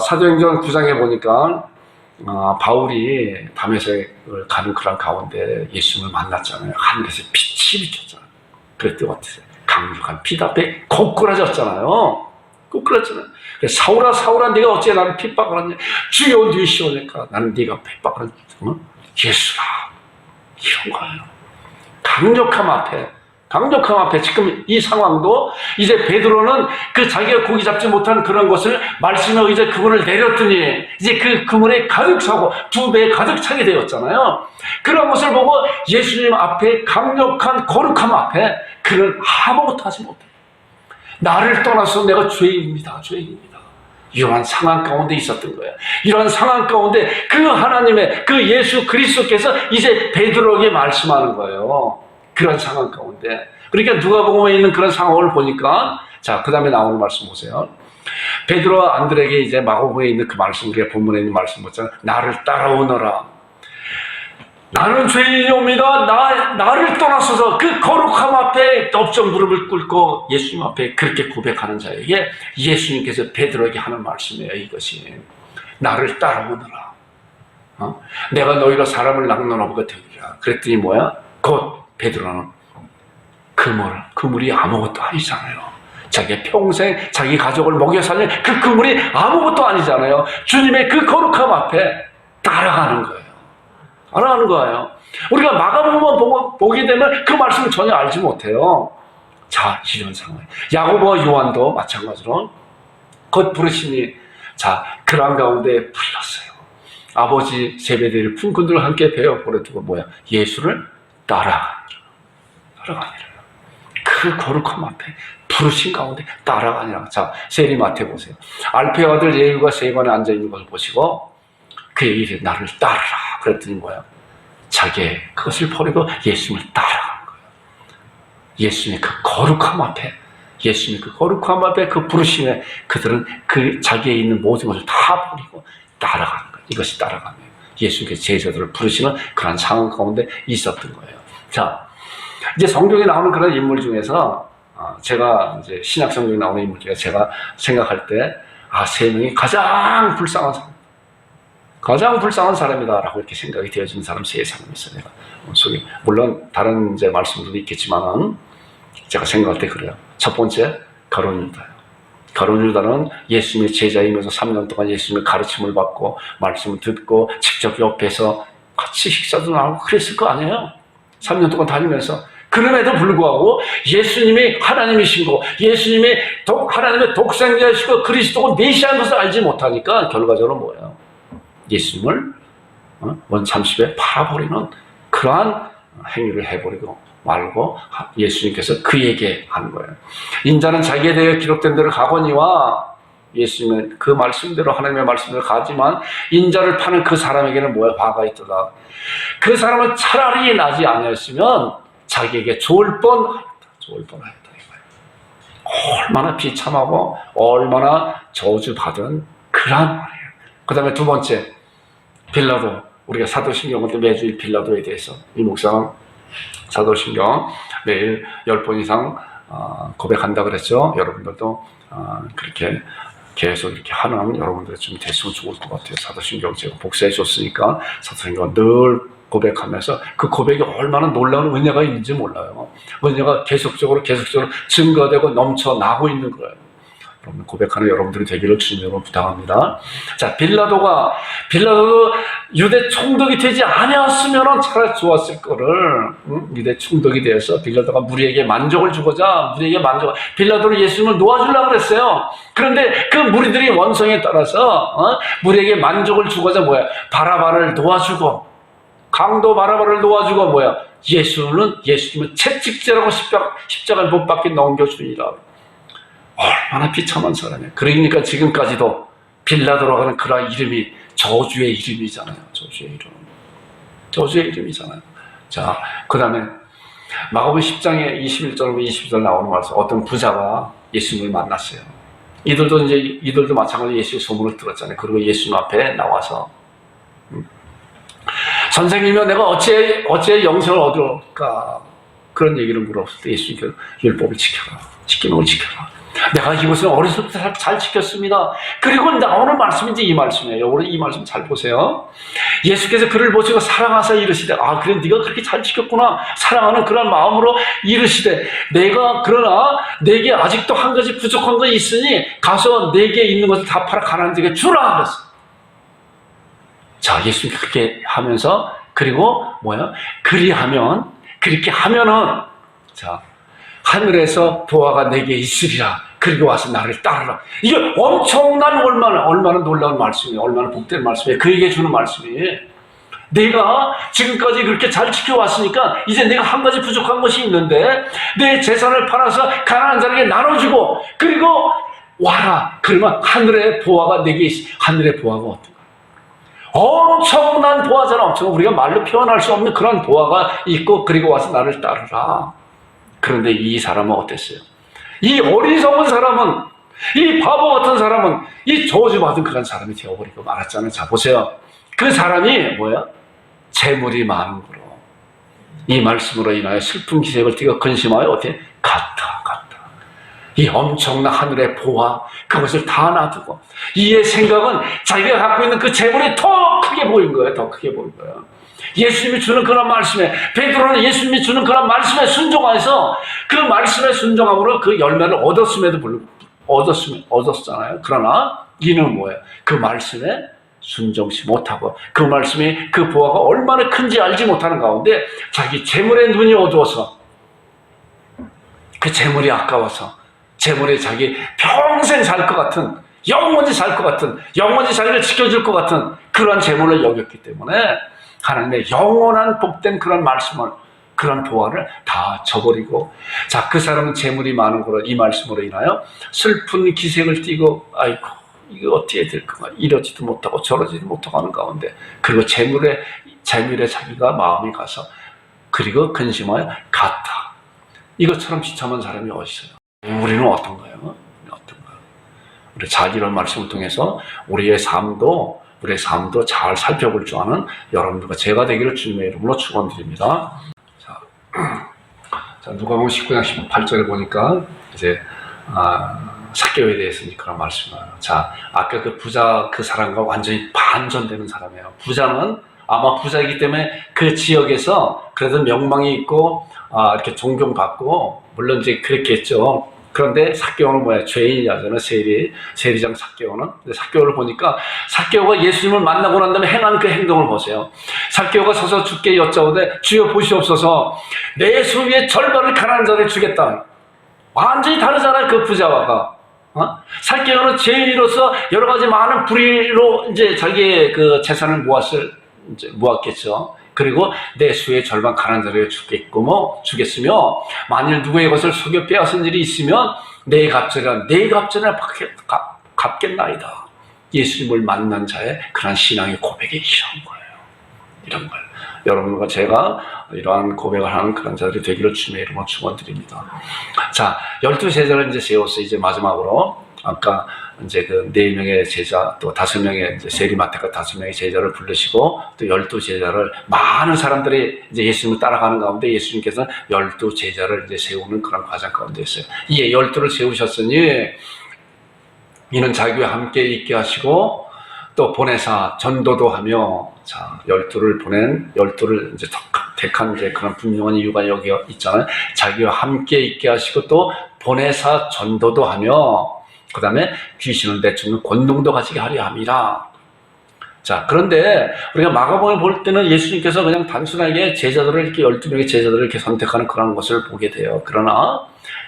사도행전 9장에 보니까 바울이 다메섹을 가는 그런 가운데 예수님을 만났잖아요. 하늘에서 빛이 비쳤잖아요. 그랬더니 어떠세요? 강력한 빚 앞에 고꾸라졌잖아요. 고꾸라졌잖아요. 사울아 사울아 네가 어찌 나를 핍박하느냐. 주여 누이시오니까 나는 네가 핍박하는 예수라. 이런 거예요. 강력함 앞에 지금 이 상황도 이제 베드로는 그 자기가 고기 잡지 못한 그런 것을 말씀에 의지해 그물을 내렸더니 이제 그 그물에 가득 차고 2배 가득 차게 되었잖아요. 그런 것을 보고 예수님 앞에 강력한 거룩함 앞에 그는 아무것도 하지 못해. 나를 떠나서 내가 죄인입니다. 이러한 상황 가운데 있었던 거예요. 이러한 상황 가운데 그 하나님의 그 예수 그리스도께서 이제 베드로에게 말씀하는 거예요. 그런 상황 가운데. 그러니까 누가복음에 있는 그런 상황을 보니까 자, 그 다음에 나오는 말씀 보세요. 베드로와 안드레에게 이제 마가복음에 있는 그 말씀, 우리가 본문에 있는 말씀 보잖아요. 나를 따라오너라. 나는 죄인이옵니다. 나를 떠나서서 그 거룩함 앞에 엎적 무릎을 꿇고 예수님 앞에 그렇게 고백하는 자에게 예수님께서 베드로에게 하는 말씀이에요. 이것이 나를 따라오너라. 내가 너희로 사람을 낚는어부가 되리라. 그랬더니 뭐야? 곧 베드로는 그물이 아무것도 아니잖아요. 자기 평생 자기 가족을 먹여 살린 그 그물이 아무것도 아니잖아요. 주님의 그 거룩함 앞에 따라가는 거예요. 우리가 마가복음만 보게 되면 그 말씀을 전혀 알지 못해요. 자, 이런 상황. 야고보와 요한도 마찬가지로 곧 부르심이 자 그런 가운데 불렀어요. 아버지 제베데의 품꾼들과 함께 배워 보내두고 뭐야? 예수를 따라가니라. 그 거룩함 앞에 부르신 가운데 따라가니라. 자, 세리마태 보세요. 알페의 아들 예후가 세관에 앉아있는 것을 보시고 그의 일에 나를 따르라. 그랬더니 뭐야? 자기의 그것을 버리고 예수님을 따라가는 거예요. 예수님의 그 거룩함 앞에 그 부르심에 그들은 그 자기에 있는 모든 것을 다 버리고 따라가는 거예요. 이것이 따라가네요. 예수님께서 제자들을 부르시는 그런 상황 가운데 있었던 거예요. 자, 이제 성경에 나오는 그런 인물 중에서 제가 이제 신약 성경에 나오는 인물 중에 제가 생각할 때 세 명이 가장 불쌍한 사람이다라고 이렇게 생각이 되어지는 사람 세 사람이 있어요. 내가 속에 물론 다른 이제 말씀들도 있겠지만은 제가 생각할 때 그래요. 첫 번째 가룟 유다예요. 가룟 유다는 예수님의 제자이면서 3년 동안 예수님의 가르침을 받고 말씀을 듣고 직접 옆에서 같이 식사도 나오고 그랬을 거 아니에요. 3년 동안 다니면서. 그럼에도 불구하고 예수님이 하나님이시고 예수님이 하나님의 독생자이시고 그리스도고 메시아인 것을 알지 못하니까 결과적으로 뭐예요? 예수님을 원참십에 팔아버리는 그러한 행위를 해버리고 말고 예수님께서 그에게 하는 거예요. 인자는 자기에 대해 기록된 대로 가거니와 예수님은 그 말씀대로 하나님의 말씀대로 가지만 인자를 파는 그 사람에게는 뭐야? 화가 있더라. 그 사람은 차라리 나지 아니었으면 자기에게 좋을 뻔하였다. 얼마나 비참하고 얼마나 저주받은 그런 말이에요. 그 다음에 두 번째 빌라도. 우리가 사도신경 때 매주일 빌라도에 대해서 이 목사는 사도신경 매일 10번 이상 고백한다 그랬죠. 여러분들도 그렇게 계속 이렇게 하는 여러분들 좀 됐으면 좋을 것 같아요. 사도신경 제가 복사해 줬으니까 사도신경 늘 고백하면서 그 고백이 얼마나 놀라운 은혜가 있는지 몰라요. 은혜가 계속적으로 증거되고 넘쳐나고 있는 거예요. 여러분 고백하는 여러분들이 되기를 주님으로 부탁합니다. 자, 빌라도도 유대 총독이 되지 아니었으면 차라리 좋았을 거를 유대 총독이 되어서 빌라도가 무리에게 만족을 주고자 빌라도를 예수님을 놓아주려고 그랬어요. 그런데 그 무리들이 원성에 따라서 무리에게 만족을 주고자 뭐야? 바라바를 놓아주고 강도 바라바를 놓아주고 뭐야? 예수님은 채찍질하고 십자가를 못 박게 넘겨주니라. 얼마나 비참한 사람이에요. 그러니까 지금까지도 빌라도라고 하는 그런 이름이 저주의 이름이잖아요. 저주의 이름이잖아요. 자, 그 다음에 마가복음 10장에 21절부터 22절 나오는 말씀, 어떤 부자가 예수님을 만났어요. 이들도 마찬가지로 예수의 소문을 들었잖아요. 그리고 예수님 앞에 나와서 선생님이여 내가 어찌 영생을 얻을까? 그런 얘기를 물었을 때 예수님께서 율법을 지켜라. 지키는 걸 지켜라. 내가 이것을 어렸을 때 잘 지켰습니다. 그리고 나오는 말씀이 이제 이 말씀이에요. 오늘 이 말씀 잘 보세요. 예수께서 그를 보시고 사랑하사 이르시되, 그래 네가 그렇게 잘 지켰구나. 사랑하는 그런 마음으로 이르시되, 그러나 내게 아직도 한 가지 부족한 것이 있으니 가서 내게 있는 것을 다 팔아 가난한 자에게 주라 그랬어. 자, 예수님이 그렇게 하면서, 그리고 그렇게 하면은, 자, 하늘에서 보화가 내게 있으리라. 그리고 와서 나를 따르라. 이게 엄청난 얼마나 놀라운 말씀이에요. 얼마나 복된 말씀이에요. 그에게 주는 말씀이에요. 내가 지금까지 그렇게 잘 지켜왔으니까 이제 내가 한 가지 부족한 것이 있는데 내 재산을 팔아서 가난한 자에게 나눠주고 그리고 와라. 그러면 하늘의 보화가 내게 있어. 하늘의 보화가 어떤가? 엄청난 보화잖아. 엄청난, 우리가 말로 표현할 수 없는 그런 보화가 있고 그리고 와서 나를 따르라. 그런데 이 사람은 어땠어요? 이 어리석은 사람은, 이 바보 같은 사람은 이 저주받은 그런 사람이 되어버리고 말았잖아요. 자, 보세요. 그 사람이 재물이 많은 거로 이 말씀으로 인하여 슬픈 기색을 띠고 근심하여 어떻게? 갔다. 이 엄청난 하늘의 보화, 그것을 다 놔두고 이의 생각은 자기가 갖고 있는 그 재물이 더 크게 보인 거예요. 더 크게 보인 거예요. 예수님이 주는 그런 말씀에, 베드로는 예수님이 주는 그런 말씀에 순종해서 그 말씀에 순종함으로 그 열매를 얻었잖아요. 그러나 이는 그 말씀에 순종치 못하고 그 말씀이 그 보화가 얼마나 큰지 알지 못하는 가운데 자기 재물의 눈이 어두워서 그 재물이 아까워서 재물에 자기 평생 살 것 같은, 영원히 살 것 같은, 영원히 자기를 지켜줄 것 같은 그런 재물을 여겼기 때문에 하나님의 영원한 복된 그런 말씀을, 그런 보화를 다 저버리고, 자, 그 사람은 재물이 많은 거로 이 말씀으로 인하여 슬픈 기색을 띠고, 아이고 이거 어떻게 될 건가, 이러지도 못하고 저러지도 못하고 하는 가운데, 그리고 재물에 자기가 마음이 가서 그리고 근심하여 갔다. 이것처럼 비참한 사람이 어디 있어요? 우리는 어떤가요? 우리 잘 이런 말씀을 통해서 우리의 삶도 잘 살펴볼 줄 아는 여러분들과 제가 되기를 주님의 이름으로 축원드립니다. 자, 누가복음 19장 18절에 보니까 이제 삭개오에 대해서 그런 말씀을 해요. 자, 아까 그 부자 그 사람과 완전히 반전되는 사람이에요. 부자는 아마 부자이기 때문에 그 지역에서 그래도 명망이 있고 이렇게 존경받고 물론 이제 그랬겠죠. 그런데 삭개오는 죄인이잖아요. 세리장 삭개오는. 근데 삭개오를 보니까 삭개오가 예수님을 만나고 난 다음에 행한 그 행동을 보세요. 삭개오가 서서 주께 여짜오되 주여 보시옵소서 내 소유의 절반을 가난한 자에게 주겠다. 완전히 다르잖아요. 그 부자와가. 삭개오는 죄인으로서 여러 가지 많은 불의로 이제 자기의 그 재산을 모았겠죠. 그리고 내 수의 절반 가난한 자에게 주겠으며 만일 누구의 것을 속여 빼앗은 일이 있으면 내 갑절이나 갚겠나이다. 예수님을 만난 자의 그런 신앙의 고백이 이런 거예요. 여러분과 제가 이러한 고백을 하는 그런 자들이 되기를 주님의 이름으로 축원드립니다. 자, 12제자를 이제 세웠어요. 이제 마지막으로 아까 이제 그 4명의 제자, 또 5명의 이제 세리마태가 5명의 제자를 부르시고 또 12제자를 많은 사람들이 이제 예수님을 따라가는 가운데 예수님께서는 12제자를 이제 세우는 그런 과정 가운데 있어요. 이에 12를 세우셨으니 이는 자기와 함께 있게 하시고 또 보내사 전도도 하며, 자, 12를 이제 택한 이제 그런 분명한 이유가 여기 있잖아요. 자기와 함께 있게 하시고 또 보내사 전도도 하며 그 다음에 귀신을 내쫓는 권능도 가지게 하려 함이라. 자, 그런데 우리가 마가복음을 볼 때는 예수님께서 그냥 단순하게 제자들을 이렇게 12명의 제자들을 이렇게 선택하는 그런 것을 보게 돼요. 그러나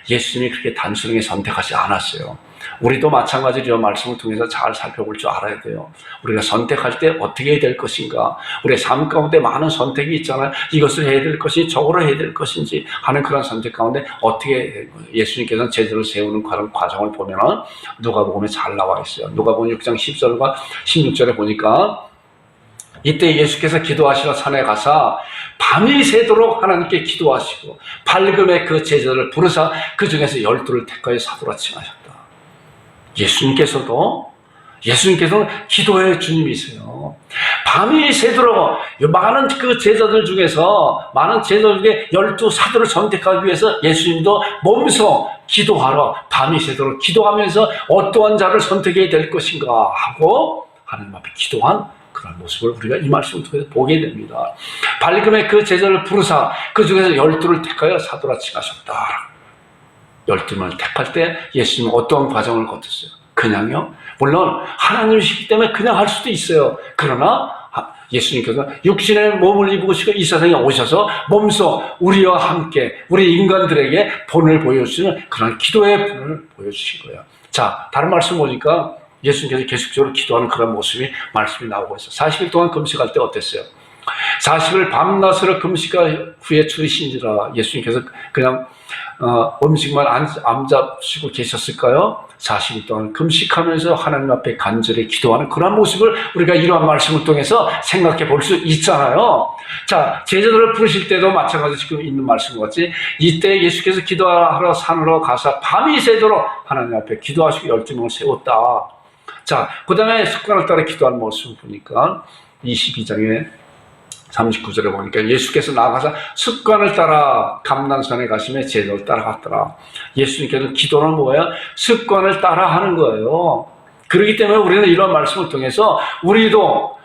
예수님이 그렇게 단순하게 선택하지 않았어요. 우리도 마찬가지로 이 말씀을 통해서 잘 살펴볼 줄 알아야 돼요. 우리가 선택할 때 어떻게 해야 될 것인가. 우리의 삶 가운데 많은 선택이 있잖아요. 이것을 해야 될 것인지 저거를 해야 될 것인지 하는 그런 선택 가운데 어떻게 예수님께서는 제자를 세우는 그런 과정을 보면은 누가복음에 잘 나와 있어요. 누가복음 6장 10절과 16절에 보니까 이때 예수께서 기도하시러 산에 가사 밤이 새도록 하나님께 기도하시고 밝음에 그 제자를 부르사 그 중에서 12를 택하여 사도라 칭하셨다. 예수님께서는 기도의 주님이세요. 밤이 새도록 많은 그 제자들 중에 12 사도를 선택하기 위해서 예수님도 몸소 기도하러 밤이 새도록 기도하면서 어떠한 자를 선택해야 될 것인가 하고 하나님 앞에 기도한 그런 모습을 우리가 이 말씀을 통해서 보게 됩니다. 밝음에 그 제자를 부르사 그 중에서 12를 택하여 사도라 칭하셨다. 12명을 택할 때 예수님은 어떠한 과정을 거쳤어요? 그냥요? 물론 하나님이시기 때문에 그냥 할 수도 있어요. 그러나 예수님께서 육신의 몸을 입으시고 이 세상에 오셔서 몸소 우리와 함께 우리 인간들에게 본을 보여주시는 그런 기도의 본을 보여주신 거예요. 자, 다른 말씀 보니까 예수님께서 계속적으로 기도하는 그런 모습이 말씀이 나오고 있어요. 40일 동안 금식할 때 어땠어요? 40일 밤낮으로 금식한 후에 줄이신지라 예수님께서 그냥 음식만 안 잡수고 계셨을까요? 40일 동안 금식하면서 하나님 앞에 간절히 기도하는 그런 모습을 우리가 이러한 말씀을 통해서 생각해 볼 수 있잖아요. 자, 제자들을 부르실 때도 마찬가지로 지금 있는 말씀 같이 이때 예수께서 기도하러 산으로 가서 밤이 새도록 하나님 앞에 기도하시고 12명을 세웠다. 자, 그 다음에 습관을 따라 기도하는 모습을 보니까 22장에 39절에 보니까 예수께서 나가서 습관을 따라 감난산에 가시며 제자를 따라갔더라. 예수님께서는 기도는 뭐예요? 습관을 따라 하는 거예요. 그렇기 때문에 우리는 이런 말씀을 통해서 우리도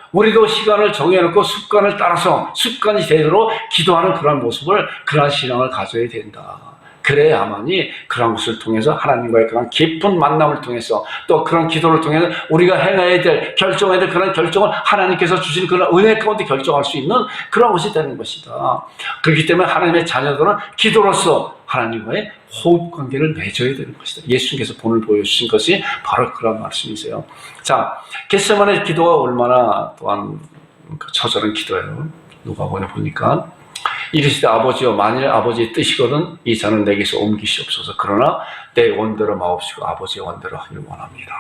시간을 정해놓고 습관을 따라서 습관이 되도록 기도하는 그런 모습을, 그런 신앙을 가져야 된다. 그래야만이 그런 것을 통해서 하나님과의 그런 깊은 만남을 통해서 또 그런 기도를 통해서 우리가 행해야 될, 결정해야 될 그런 결정을 하나님께서 주신 그런 은혜 가운데 결정할 수 있는 그런 것이 되는 것이다. 그렇기 때문에 하나님의 자녀들은 기도로서 하나님과의 호흡 관계를 맺어야 되는 것이다. 예수님께서 본을 보여주신 것이 바로 그런 말씀이세요. 자, 겟세마네 기도가 얼마나 또한 처절한 기도예요. 누가복음에 보니까 이르시되 아버지여 만일 아버지의 뜻이거든 이 잔을 내게서 옮기시옵소서. 그러나 내 원대로 마옵시고 아버지의 원대로 하기를 원합니다.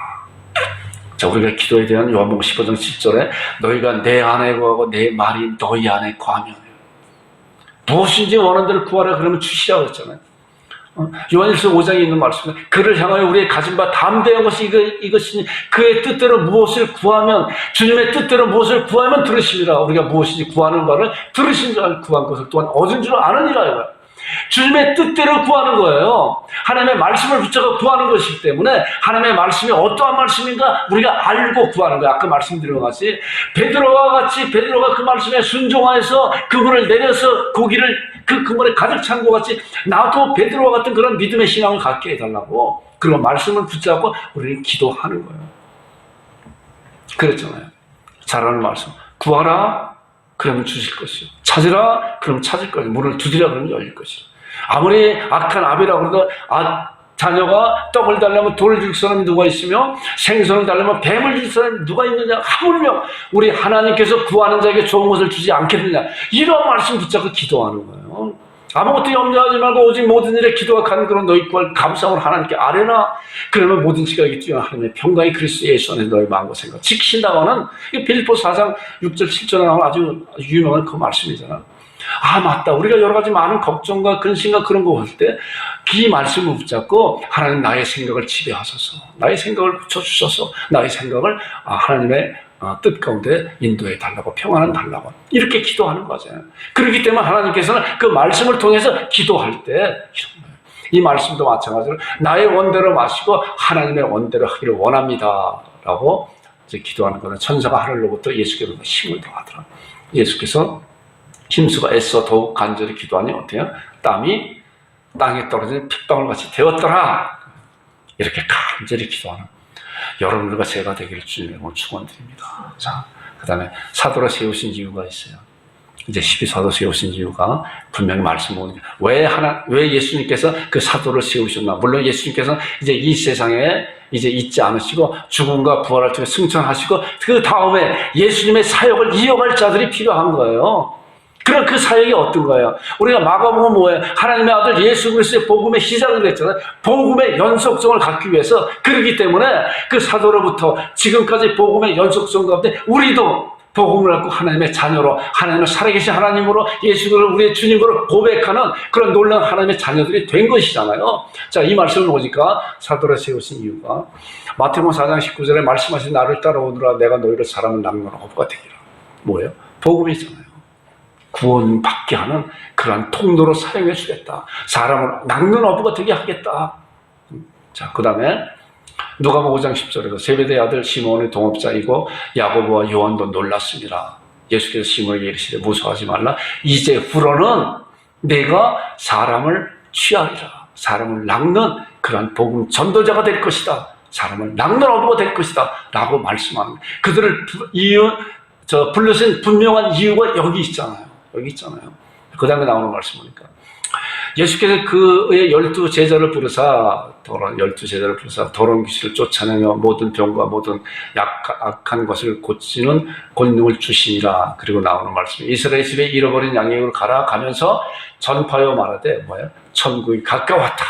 자, 우리가 기도에 대한 요한복음 15장 7절에 너희가 내 안에 구하고 내 말이 너희 안에 구하면 무엇인지 원하는 대로 구하라 그러면 주시라고 했잖아요. 요한일서 5장에 있는 말씀은 그를 향하여 우리의 가진 바 담대한 것이 이것이니 그의 뜻대로 무엇을 구하면, 주님의 뜻대로 무엇을 구하면 들으시리라. 우리가 무엇인지 구하는 바를 들으신 줄 알고 구한 것을 또한 얻은 줄 아느니라 이거예요. 주님의 뜻대로 구하는 거예요. 하나님의 말씀을 붙잡고 구하는 것이기 때문에 하나님의 말씀이 어떠한 말씀인가 우리가 알고 구하는 거예요. 아까 말씀드린 것 같이 베드로가 그 말씀에 순종하여서 그물을 내려서 고기를 그 그물에 가득 찬 것 같이 나도 베드로와 같은 그런 믿음의 신앙을 갖게 해달라고, 그리고 말씀을 붙잡고 우리는 기도하는 거예요. 그랬잖아요. 잘하는 말씀. 구하라 그러면 주실 것이요. 찾으라 그러면 찾을 것이요. 문을 두드리라 그러면 열릴 것이요. 아무리 악한 아비라고 그래도 자녀가 떡을 달라면 돌을 줄 사람이 누가 있으며 생선을 달라면 뱀을 줄 사람이 누가 있느냐. 하물며 우리 하나님께서 구하는 자에게 좋은 것을 주지 않겠느냐. 이런 말씀 붙잡고 기도하는 거예요. 아무것도 염려하지 말고 오직 모든 일에 기도와 간구로 너희 구할 감사함을 하나님께 아뢰나. 그러면 모든 지각이 뛰어난 하나님의 평강이 그리스도 예수 안에 너희 마음과 생각 지키신다고는 빌립보 4장 6절 7절에 나오는 아주 유명한 그 말씀이잖아. 아, 맞다. 우리가 여러 가지 많은 걱정과 근심과 그런 거 볼 때 이 말씀을 붙잡고 하나님 나의 생각을 지배하소서, 나의 생각을 붙여주셔서 나의 생각을 하나님의 뜻 가운데 인도해 달라고, 평안을 달라고 이렇게 기도하는 거잖아요. 그렇기 때문에 하나님께서는 그 말씀을 통해서 기도할 때 이런 거예요. 이 말씀도 마찬가지로 나의 원대로 마시고 하나님의 원대로 하기를 원합니다 라고 이제 기도하는 거는 천사가 하늘로부터 예수께로 힘을 더하더라. 예수께서 힘쓰고 애써 더욱 간절히 기도하니 어때요? 땀이 땅에 떨어지는 핏방울 같이 되었더라. 이렇게 간절히 기도하는 여러분들과 제가 되기를 주님의 축원드립니다. 자, 그 다음에 사도로 세우신 이유가 있어요. 이제 12사도 세우신 이유가 분명히 말씀 보니까 왜 예수님께서 그 사도를 세우셨나. 물론 예수님께서는 이제 이 세상에 이제 있지 않으시고 죽음과 부활을 통해 승천하시고 그 다음에 예수님의 사역을 이어갈 자들이 필요한 거예요. 그럼 그 사역이 어떤 거예요? 우리가 마가복음 뭐예요? 하나님의 아들 예수 그리스도의 복음의 시작을 했잖아요. 복음의 연속성을 갖기 위해서. 그렇기 때문에 그 사도로부터 지금까지 복음의 연속성 가운데 우리도 복음을 갖고 하나님의 자녀로, 하나님을 살아계신 하나님으로, 예수를 우리의 주님으로 고백하는 그런 놀라운 하나님의 자녀들이 된 것이잖아요. 자, 이 말씀을 보니까 사도를 세우신 이유가 마태복음 4장 19절에 말씀하신 나를 따라오느라 내가 너희를 사람을 낚는 어부가 되리라. 뭐예요? 복음이잖아요. 구원받게 하는 그러한 통로로 사용해 주겠다. 사람을 낚는 어부가 되게 하겠다. 자, 그 다음에 누가복음 5장 10절에도 세베대의 아들 시몬의 동업자이고 야고보와 요한도 놀랐습니다. 예수께서 시몬에게 이르시되 무서워하지 말라. 이제후로는 내가 사람을 취하리라. 사람을 낚는 그러한 복음 전도자가 될 것이다. 사람을 낚는 어부가 될 것이다. 라고 말씀합니다. 그들을 불러신 분명한 이유가 여기 있잖아요. 여기 있잖아요. 그 다음에 나오는 말씀 보니까 예수께서 그의 12제자를 부르사 더러운 귀신을 쫓아내며 모든 병과 모든 악한 것을 고치는 권능을 주시니라. 그리고 나오는 말씀 이스라엘 집에 잃어버린 양에게로 가라 가면서 전파하여 말하되 뭐예요? 천국이 가까웠다.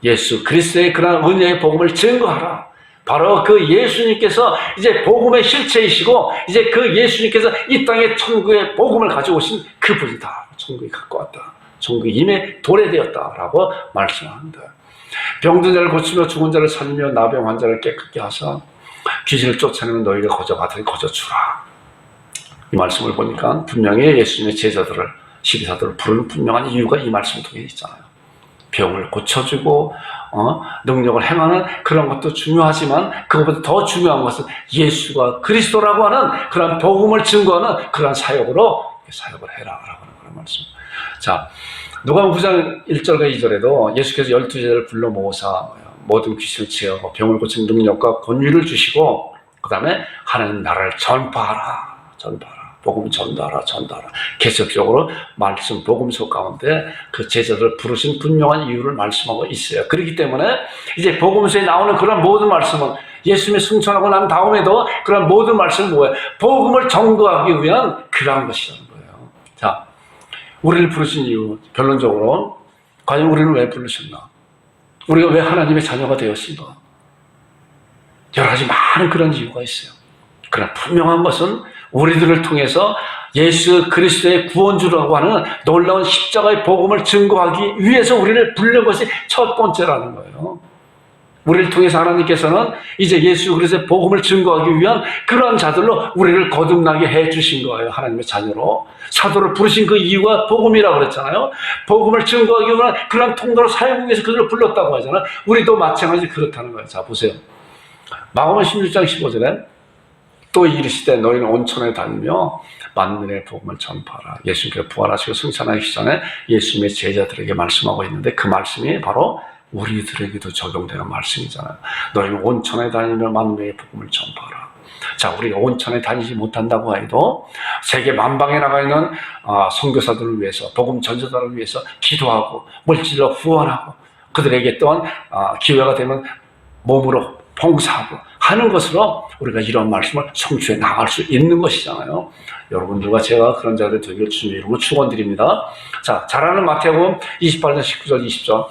예수 그리스도의 그런 은혜의 복음을 증거하라. 바로 그 예수님께서 이제 복음의 실체이시고 이제 그 예수님께서 이 땅에 천국의 복음을 가져오신 그분이다. 천국이 가까웠다. 천국이 이미 도래되었다라고 말씀합니다. 병든 자를 고치며 죽은 자를 살리며 나병 환자를 깨끗게 하사 귀신을 쫓아내면 너희가 거저 받으니 거저 주라. 이 말씀을 보니까 분명히 예수님의 제자들을 12사도를 부르는 분명한 이유가 이 말씀 통해 있잖아요. 병을 고쳐주고 능력을 행하는 그런 것도 중요하지만 그것보다 더 중요한 것은 예수가 그리스도라고 하는 그런 복음을 증거하는 그런 사역을 해라라고 하는 그런 말씀. 자, 누가복음 9장 1절과 2절에도 예수께서 12제자를 불러 모으사 모든 귀신을 제어하고 병을 고치는 능력과 권위를 주시고 그 다음에 하나님 나라를 전파하라. 복음 전달하라. 계속적으로 말씀 복음서 가운데 그 제자들을 부르신 분명한 이유를 말씀하고 있어요. 그렇기 때문에 이제 복음서에 나오는 그런 모든 말씀은 예수님의 승천하고 난 다음에도 그런 모든 말씀은 뭐예요? 복음을 전도하기 위한 그러한 것이라는 거예요. 자, 우리를 부르신 이유, 결론적으로 과연 우리는 왜 부르셨나? 우리가 왜 하나님의 자녀가 되었습니까? 여러 가지 많은 그런 이유가 있어요. 그러나 분명한 것은 우리들을 통해서 예수 그리스도의 구원주라고 하는 놀라운 십자가의 복음을 증거하기 위해서 우리를 부른 것이 첫 번째라는 거예요. 우리를 통해서 하나님께서는 이제 예수 그리스도의 복음을 증거하기 위한 그러한 자들로 우리를 거듭나게 해주신 거예요. 하나님의 자녀로. 사도를 부르신 그 이유가 복음이라고 그랬잖아요. 복음을 증거하기 위한 그러한 통로로 사용하기 위해서 그들을 불렀다고 하잖아요. 우리도 마찬가지 그렇다는 거예요. 자, 보세요. 마가복음 16장 15절에 또 이르시되 너희는 온천에 다니며 만민의 복음을 전파하라. 예수님께서 부활하시고 승천하시기 전에 예수님의 제자들에게 말씀하고 있는데 그 말씀이 바로 우리들에게도 적용되는 말씀이잖아요. 너희는 온천에 다니며 만민의 복음을 전파하라. 자, 우리가 온천에 다니지 못한다고 해도 세계 만방에 나가 있는 선교사들을 위해서 복음 전도자들을 위해서 기도하고 물질로 후원하고 그들에게 또한 기회가 되면 몸으로 봉사하고 하는 것으로 우리가 이런 말씀을 성취해 나갈 수 있는 것이잖아요. 여러분들과 제가 그런 자들이 되기를 주님의 이름으로 축원드립니다. 자, 잘 아는 마태복음 28장 19절 20절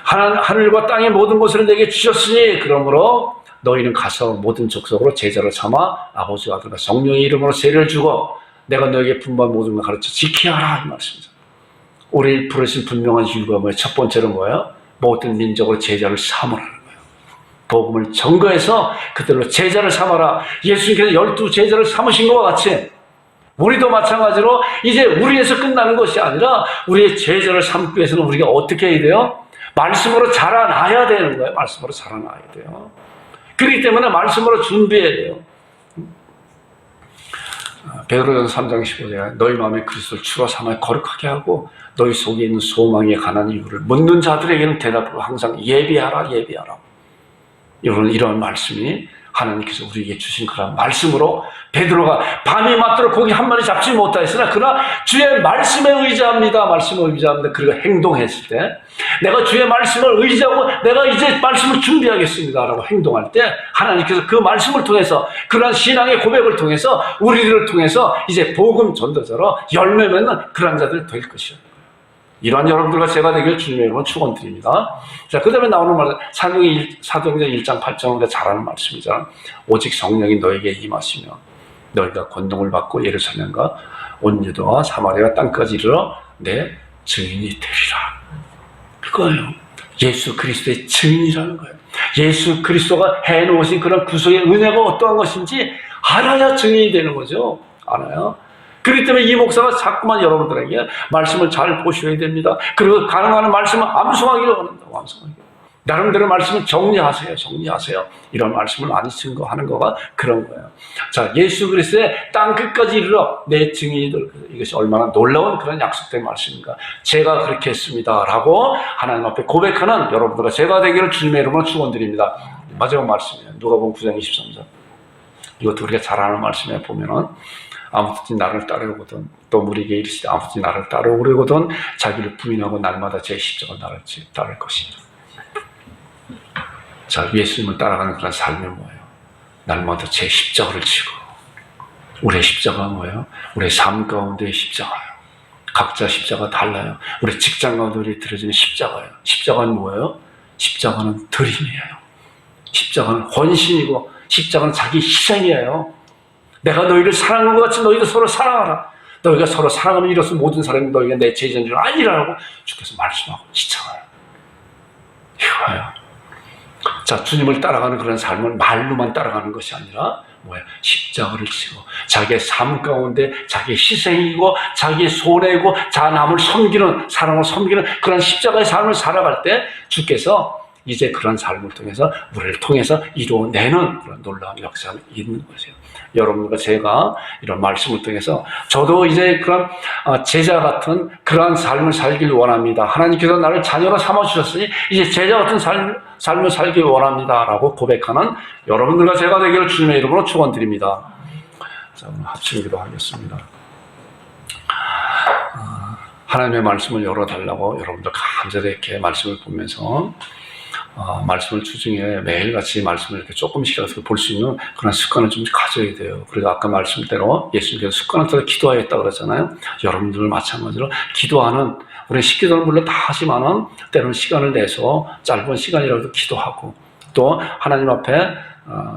하늘과 땅의 모든 것을 내게 주셨으니 그러므로 너희는 가서 모든 족속으로 제자를 삼아 아버지와 아들과 성령의 이름으로 세례를 주고 내가 너에게 분부한 모든 걸 가르쳐 지켜야 하라. 이 말씀이죠. 우리를 부르신 분명한 이유가 뭐예요? 첫 번째는 뭐예요? 모든 민족으로 제자를 삼으라는 복음을 전거해서 그들로 제자를 삼아라. 예수님께서 12제자를 삼으신 것과 같이 우리도 마찬가지로 이제 우리에서 끝나는 것이 아니라 우리의 제자를 삼기 위해서는 우리가 어떻게 해야 돼요? 말씀으로 자라나야 되는 거예요. 말씀으로 자라나야 돼요. 그렇기 때문에 말씀으로 준비해야 돼요. 베드로전서 3장 15절에 너희 마음에 그리스도를 주로 삼아 거룩하게 하고 너희 속에 있는 소망에 관한 이유를 묻는 자들에게는 대답으로 항상 예비하라. 여러분, 이런 말씀이 하나님께서 우리에게 주신 그런 말씀으로 베드로가 밤이 맞도록 고기 한 마리 잡지 못하였으나 그러나 주의 말씀에 의지합니다. 그리고 행동했을 때 내가 주의 말씀을 의지하고 내가 이제 말씀을 준비하겠습니다 라고 행동할 때 하나님께서 그 말씀을 통해서 그러한 신앙의 고백을 통해서 우리들을 통해서 이제 복음 전도자로 열매 맺는 그런 자들 될 것이에요. 이러한 여러분들과 제가 되길 주님의 이름으로 축원드립니다. 자, 그 다음에 나오는 말, 사도행전 1장 8절은 우리가 잘 아는 말씀이잖아. 오직 성령이 너에게 임하시며 너희가 권능을 받고 예루살렘과 온 유다와 사마리아 땅까지 이르러 내 증인이 되리라. 그거예요. 예수 그리스도의 증인이라는 거예요. 예수 그리스도가 해놓으신 그런 구속의 은혜가 어떠한 것인지 알아야 증인이 되는 거죠. 알아요. 그렇기 때문에 이 목사가 자꾸만 여러분들에게 말씀을 잘 보셔야 됩니다. 그리고 가능한 말씀을 암송하기를 원한다. 암송하기를. 나름대로 말씀을 정리하세요. 정리하세요. 이런 말씀을 많이 증거하는 거가 그런 거예요. 자, 예수 그리스도의 땅 끝까지 이르러 내 증인이 될 거예요. 이것이 얼마나 놀라운 그런 약속된 말씀인가. 제가 그렇게 했습니다. 라고 하나님 앞에 고백하는 여러분들과 제가 되기를 주님의 이름으로 축원드립니다. 마지막 말씀이에요. 누가복음 9장 23절. 이것도 우리가 잘 아는 말씀에 보면은 아무든지 나를 따르거든 또 우리에게 이르시되 아무든지 나를 따르려거든 자기를 부인하고 날마다 제 십자가 나를 따를 것이다. 자, 예수님을 따라가는 그런 삶이 뭐예요? 날마다 제 십자가를 지고. 우리의 십자가가 뭐예요? 우리의 삶 가운데의 십자가예요. 각자 십자가 달라요. 우리 직장 가운데 우리 들어지는 십자가예요. 십자가는 뭐예요? 십자가는 드림이에요. 십자가는 헌신이고 십자가는 자기 희생이에요. 내가 너희를 사랑한 것 같이 너희도 서로 사랑하라. 너희가 서로 사랑하면 이로써 모든 사람이 너희가 내 제자인 줄 아니라고 주께서 말씀하고 있잖아요. 이거예요. 자, 주님을 따라가는 그런 삶은 말로만 따라가는 것이 아니라 뭐야? 십자가를 지고 자기의 삶 가운데 자기의 희생이고 자기의 손해이고 자 남을 섬기는 사람을 섬기는 그런 십자가의 삶을 살아갈 때 주께서 이제 그런 삶을 통해서 우리를 통해서 이루어내는 그런 놀라운 역사가 있는 것이에요. 여러분과 제가 이런 말씀을 통해서 저도 이제 그런 제자 같은 그러한 삶을 살기를 원합니다. 하나님께서 나를 자녀로 삼아주셨으니 이제 제자 같은 삶을 살기를 원합니다. 라고 고백하는 여러분들과 제가 되기를 주님의 이름으로 축원드립니다. 자, 오늘 합심 기도하겠습니다. 하나님의 말씀을 열어달라고 여러분들 간절히 이렇게 말씀을 보면서 말씀을 주중에 매일같이 말씀을 이렇게 조금씩이라도 볼 수 있는 그런 습관을 좀 가져야 돼요. 그리고 아까 말씀대로 예수님께서 습관을 따라 기도하였다 그러잖아요. 여러분들 마찬가지로 기도하는, 우리 식기도는 물론 다 하지만은 때로는 시간을 내서 짧은 시간이라도 기도하고 또 하나님 앞에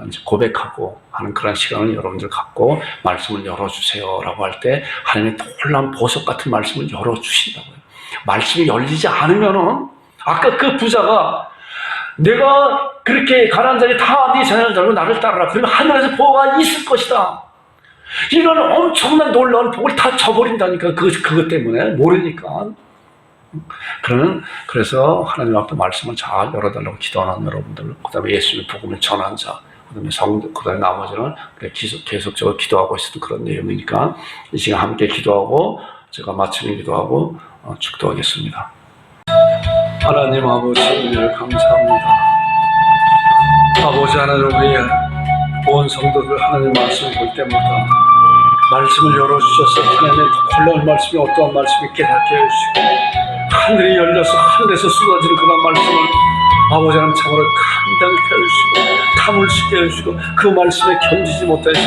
이제 고백하고 하는 그런 시간을 여러분들 갖고 말씀을 열어주세요라고 할 때 하나님의 놀라운 보석 같은 말씀을 열어주신다고요. 말씀이 열리지 않으면은 아까 그 부자가 내가 그렇게 가난한 자리 다 네 자녀를 달고 나를 따르라. 그러면 하늘에서 보호가 있을 것이다. 이런 엄청난 놀라운 복을 다 쳐버린다니까. 그것 때문에 모르니까. 그래서 하나님 앞에 말씀을 잘 열어달라고 기도하는 여러분들, 그 다음에 예수님의 복음을 전한 자, 그 다음에 성도, 그 다음에 나머지는 계속적으로 기도하고 있었던 그런 내용이니까 이 시간 함께 기도하고 제가 마치는 기도하고 축도하겠습니다. 하나님 아버지 은혜를 감사합니다. 아버지 하나님, 우리 온 성도들 하나님 말씀을 볼 때마다 말씀을 열어주셔서 하나님의 놀라운 말씀이 어떠한 말씀이 깨닫게 해주시고 하늘이 열려서 하늘에서 쏟아지는 그런 말씀을 아버지 하나님 참으로 감당케 해주시고 탐을시게 해주시고 그 말씀에 견디지 못해서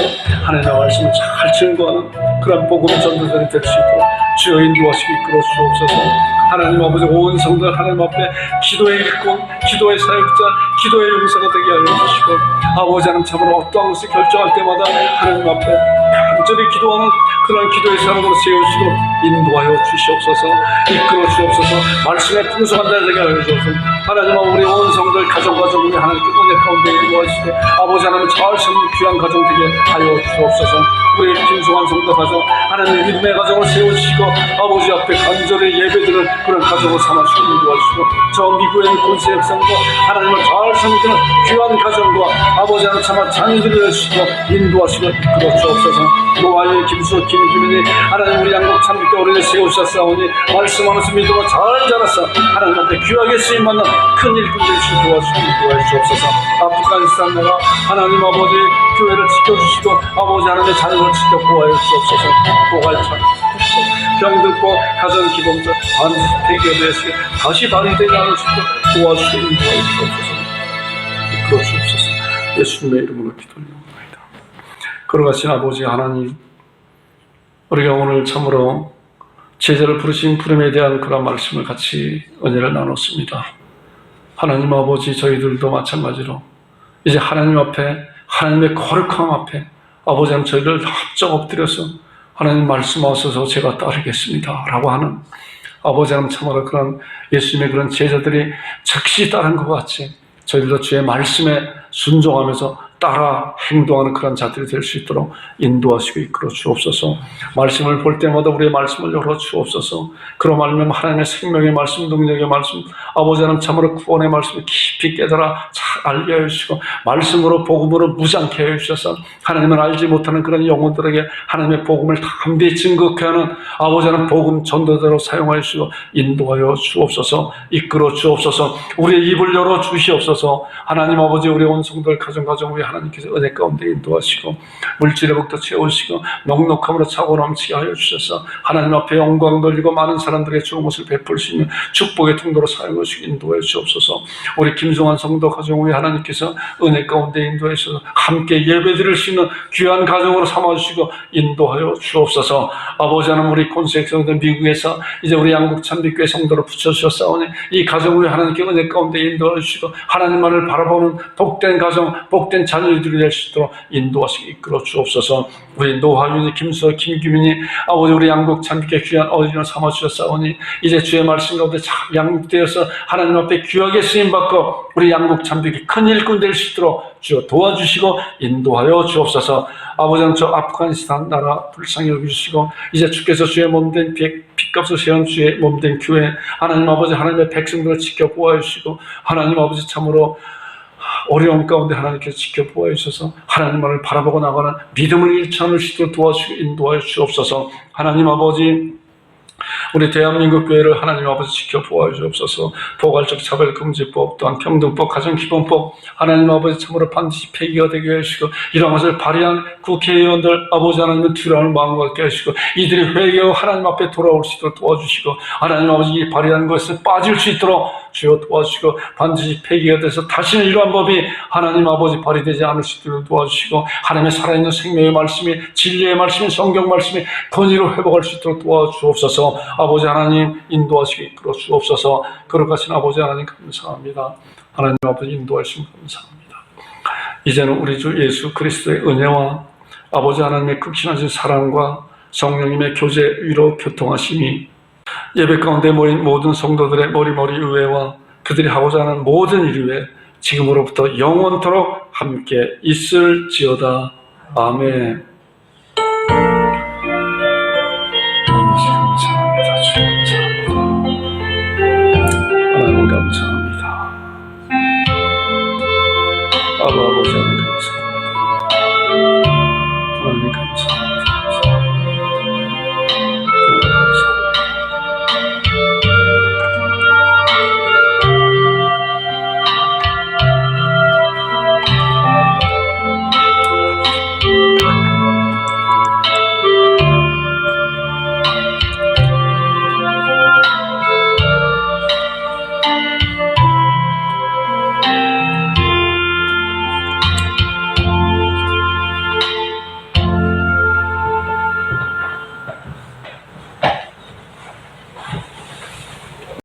하나님의 말씀을 잘 증거하는 그런 복음 전도자들이 될 수 있도록 주여 인도하시고 이끌어 주옵소서. 하나님 아버지, 온 성도 하나님 앞에 기도의 일꾼, 기도의 사역자, 기도의 용사가 되게 하여 주시고 아버지 하나님 참으로 어떠한 것을 결정할 때마다 하나님 앞에 간절히 기도하는 그런 기도의 사람으로 세우시고 인도하여 주시옵소서. 이끌어 주옵소서. 말씀에 풍성한 자 되게 하여 주옵소서. 하나님 우리 온 성도들 가정 우리 하나님께 은혜 가운데 인도하시고 아버지 하나님 잘 섬는 귀한 가정 되게 하여 주옵소서. 우리 김수환 성도 가정 하나님 믿음의 가정을 세우시고 아버지 앞에 간절히 예배드리는 그런 가정을 삼아주시고 인도하시고 저 미국에 있는 군세 역상도 하나님을 잘 섬기는 귀한 가정과 아버지 하나님 참아 자녀들을 주시고 인도하시고 이끌어 주옵소서. 노아의 김수 김규민이 하나님 우리 양국 참빛과 우리를 세우셨사오니 말씀하면서 믿음으로 잘 자라서 하나님 앞에 귀하게 쓰임받는 큰 일꾼들을 도와주시고 인도해 주옵소서. 아프가니스탄 나라 하나님 아버지 교회를 지켜주시고 아버지 하나님의 자녀를 지켜 보호하여 주옵소서. 보호할 병들고 가정 기동자 반드시 해결되시고 다시 발휘되지 않으시고 도와주시고 인도하여 주옵소서. 이끌어 주옵소서. 예수님의 이름으로 기도드립니다. 걸어가신 아버지 하나님, 우리가 오늘 참으로 제자를 부르신 부름에 대한 그런 말씀을 같이 은혜를 나눴습니다. 하나님 아버지, 저희들도 마찬가지로 이제 하나님 앞에, 하나님의 거룩함 앞에 아버지 하나님 저희를 합적 엎드려서 하나님 말씀하셔서 제가 따르겠습니다 라고 하는 아버지 하나님 참으로 그런 예수님의 그런 제자들이 즉시 따른 것 같이 저희들도 주의 말씀에 순종하면서 따라 행동하는 그런 자들이 될 수 있도록 인도하시고 이끌어 주옵소서. 말씀을 볼 때마다 우리의 말씀을 열어 주옵소서. 그로 말미암아 하나님의 생명의 말씀, 능력의 말씀, 아버지 하나님 참으로 구원의 말씀을 깊이 깨달아 잘 알게 하여 주시고 말씀으로 복음으로 무장케 하여 주셔서 하나님을 알지 못하는 그런 영혼들에게 하나님의 복음을 담대히 증거케 하는 아버지 하나님 복음 전도자로 사용하여 주시고 인도하여 주옵소서. 이끌어 주옵소서. 우리의 입을 열어 주시옵소서. 하나님 아버지 우리 온 성도들 가정 우리 하나님께서 은혜 가운데 인도하시고 물질의 복도 채우시고 넉넉함으로 차고 넘치게 하여 주셔서 하나님 앞에 영광 돌리고 많은 사람들에게 좋은 것을 베풀 수 있는 축복의 통로로 사용하시고 인도해 주옵소서. 우리 김성환 성도 가정 우리 하나님께서 은혜 가운데 인도해 주셔서 함께 예배드릴 수 있는 귀한 가정으로 삼아주시고 인도하여 주옵소서. 아버지 하나님 우리 콘섹 성도 미국에서 이제 우리 양국 참빛교회 성도로 붙여주셨사오니 이 가정 우리 하나님께 은혜 가운데 인도해 주시고 하나님만을 바라보는 복된 가정 복된 자녀들이 될 수 있도록 인도하시고 이끌어 주옵소서. 우리 노하윤이 김수호 김규민이 아버지 우리 양국 참빛교회 귀한 어린이로 삼아주셨사오니 이제 주의 말씀 가운데 양육되어서 하나님 앞에 귀하게 쓰임받고 우리 양국 참빛교회 큰 일꾼 될 수 있도록 주여 도와주시고 인도하여 주옵소서. 아버지 하나님 저 아프가니스탄 나라 불쌍히 여기주시고 이제 주께서 주의 몸된 핏값을 세운 주의 몸된 교회 하나님 아버지 하나님의 백성들을 지켜 보호해 주시고 하나님 아버지 참으로 어려움 가운데 하나님께서 지켜보아 주셔서 하나님만을 바라보고 나가는 믿음을 잃지 않을 수 있도록 도와주시고 인도하여 주옵소서. 하나님 아버지 우리 대한민국 교회를 하나님 아버지 지켜보아 주옵소서. 포괄적 차별금지법 또한 평등법 가정기본법 하나님 아버지 참으로 반드시 폐기가 되게 하시고 이런 것을 발의한 국회의원들 아버지 하나님은 두려움을 마음과 갖게 하시고 이들이 회개하고 하나님 앞에 돌아올 수 있도록 도와주시고 하나님 아버지 이 발의한 것에 빠질 수 있도록 주여 도와주시고 반드시 폐기가 돼서 다시는 이러한 법이 하나님 아버지 발의되지 않을 수 있도록 도와주시고 하나님의 살아있는 생명의 말씀이 진리의 말씀이 성경 말씀이 권위로 회복할 수 있도록 도와주옵소서. 아버지 하나님 인도하시고 이끌어 주옵소서. 거룩하신 아버지 하나님 감사합니다. 하나님 아버지 인도하시면 감사합니다. 이제는 우리 주 예수 그리스도의 은혜와 아버지 하나님의 극진하신 사랑과 성령님의 교제 위로 교통하심이 예배 가운데 모인 모든 성도들의 머리머리 의회와 그들이 하고자 하는 모든 일 위에 지금으로부터 영원토록 함께 있을지어다. 아멘. 감사합니다. 주님 감사합니다. 하나님 감사합니다. 아버지 하나님 감사합니다. 하나님 감사합니다.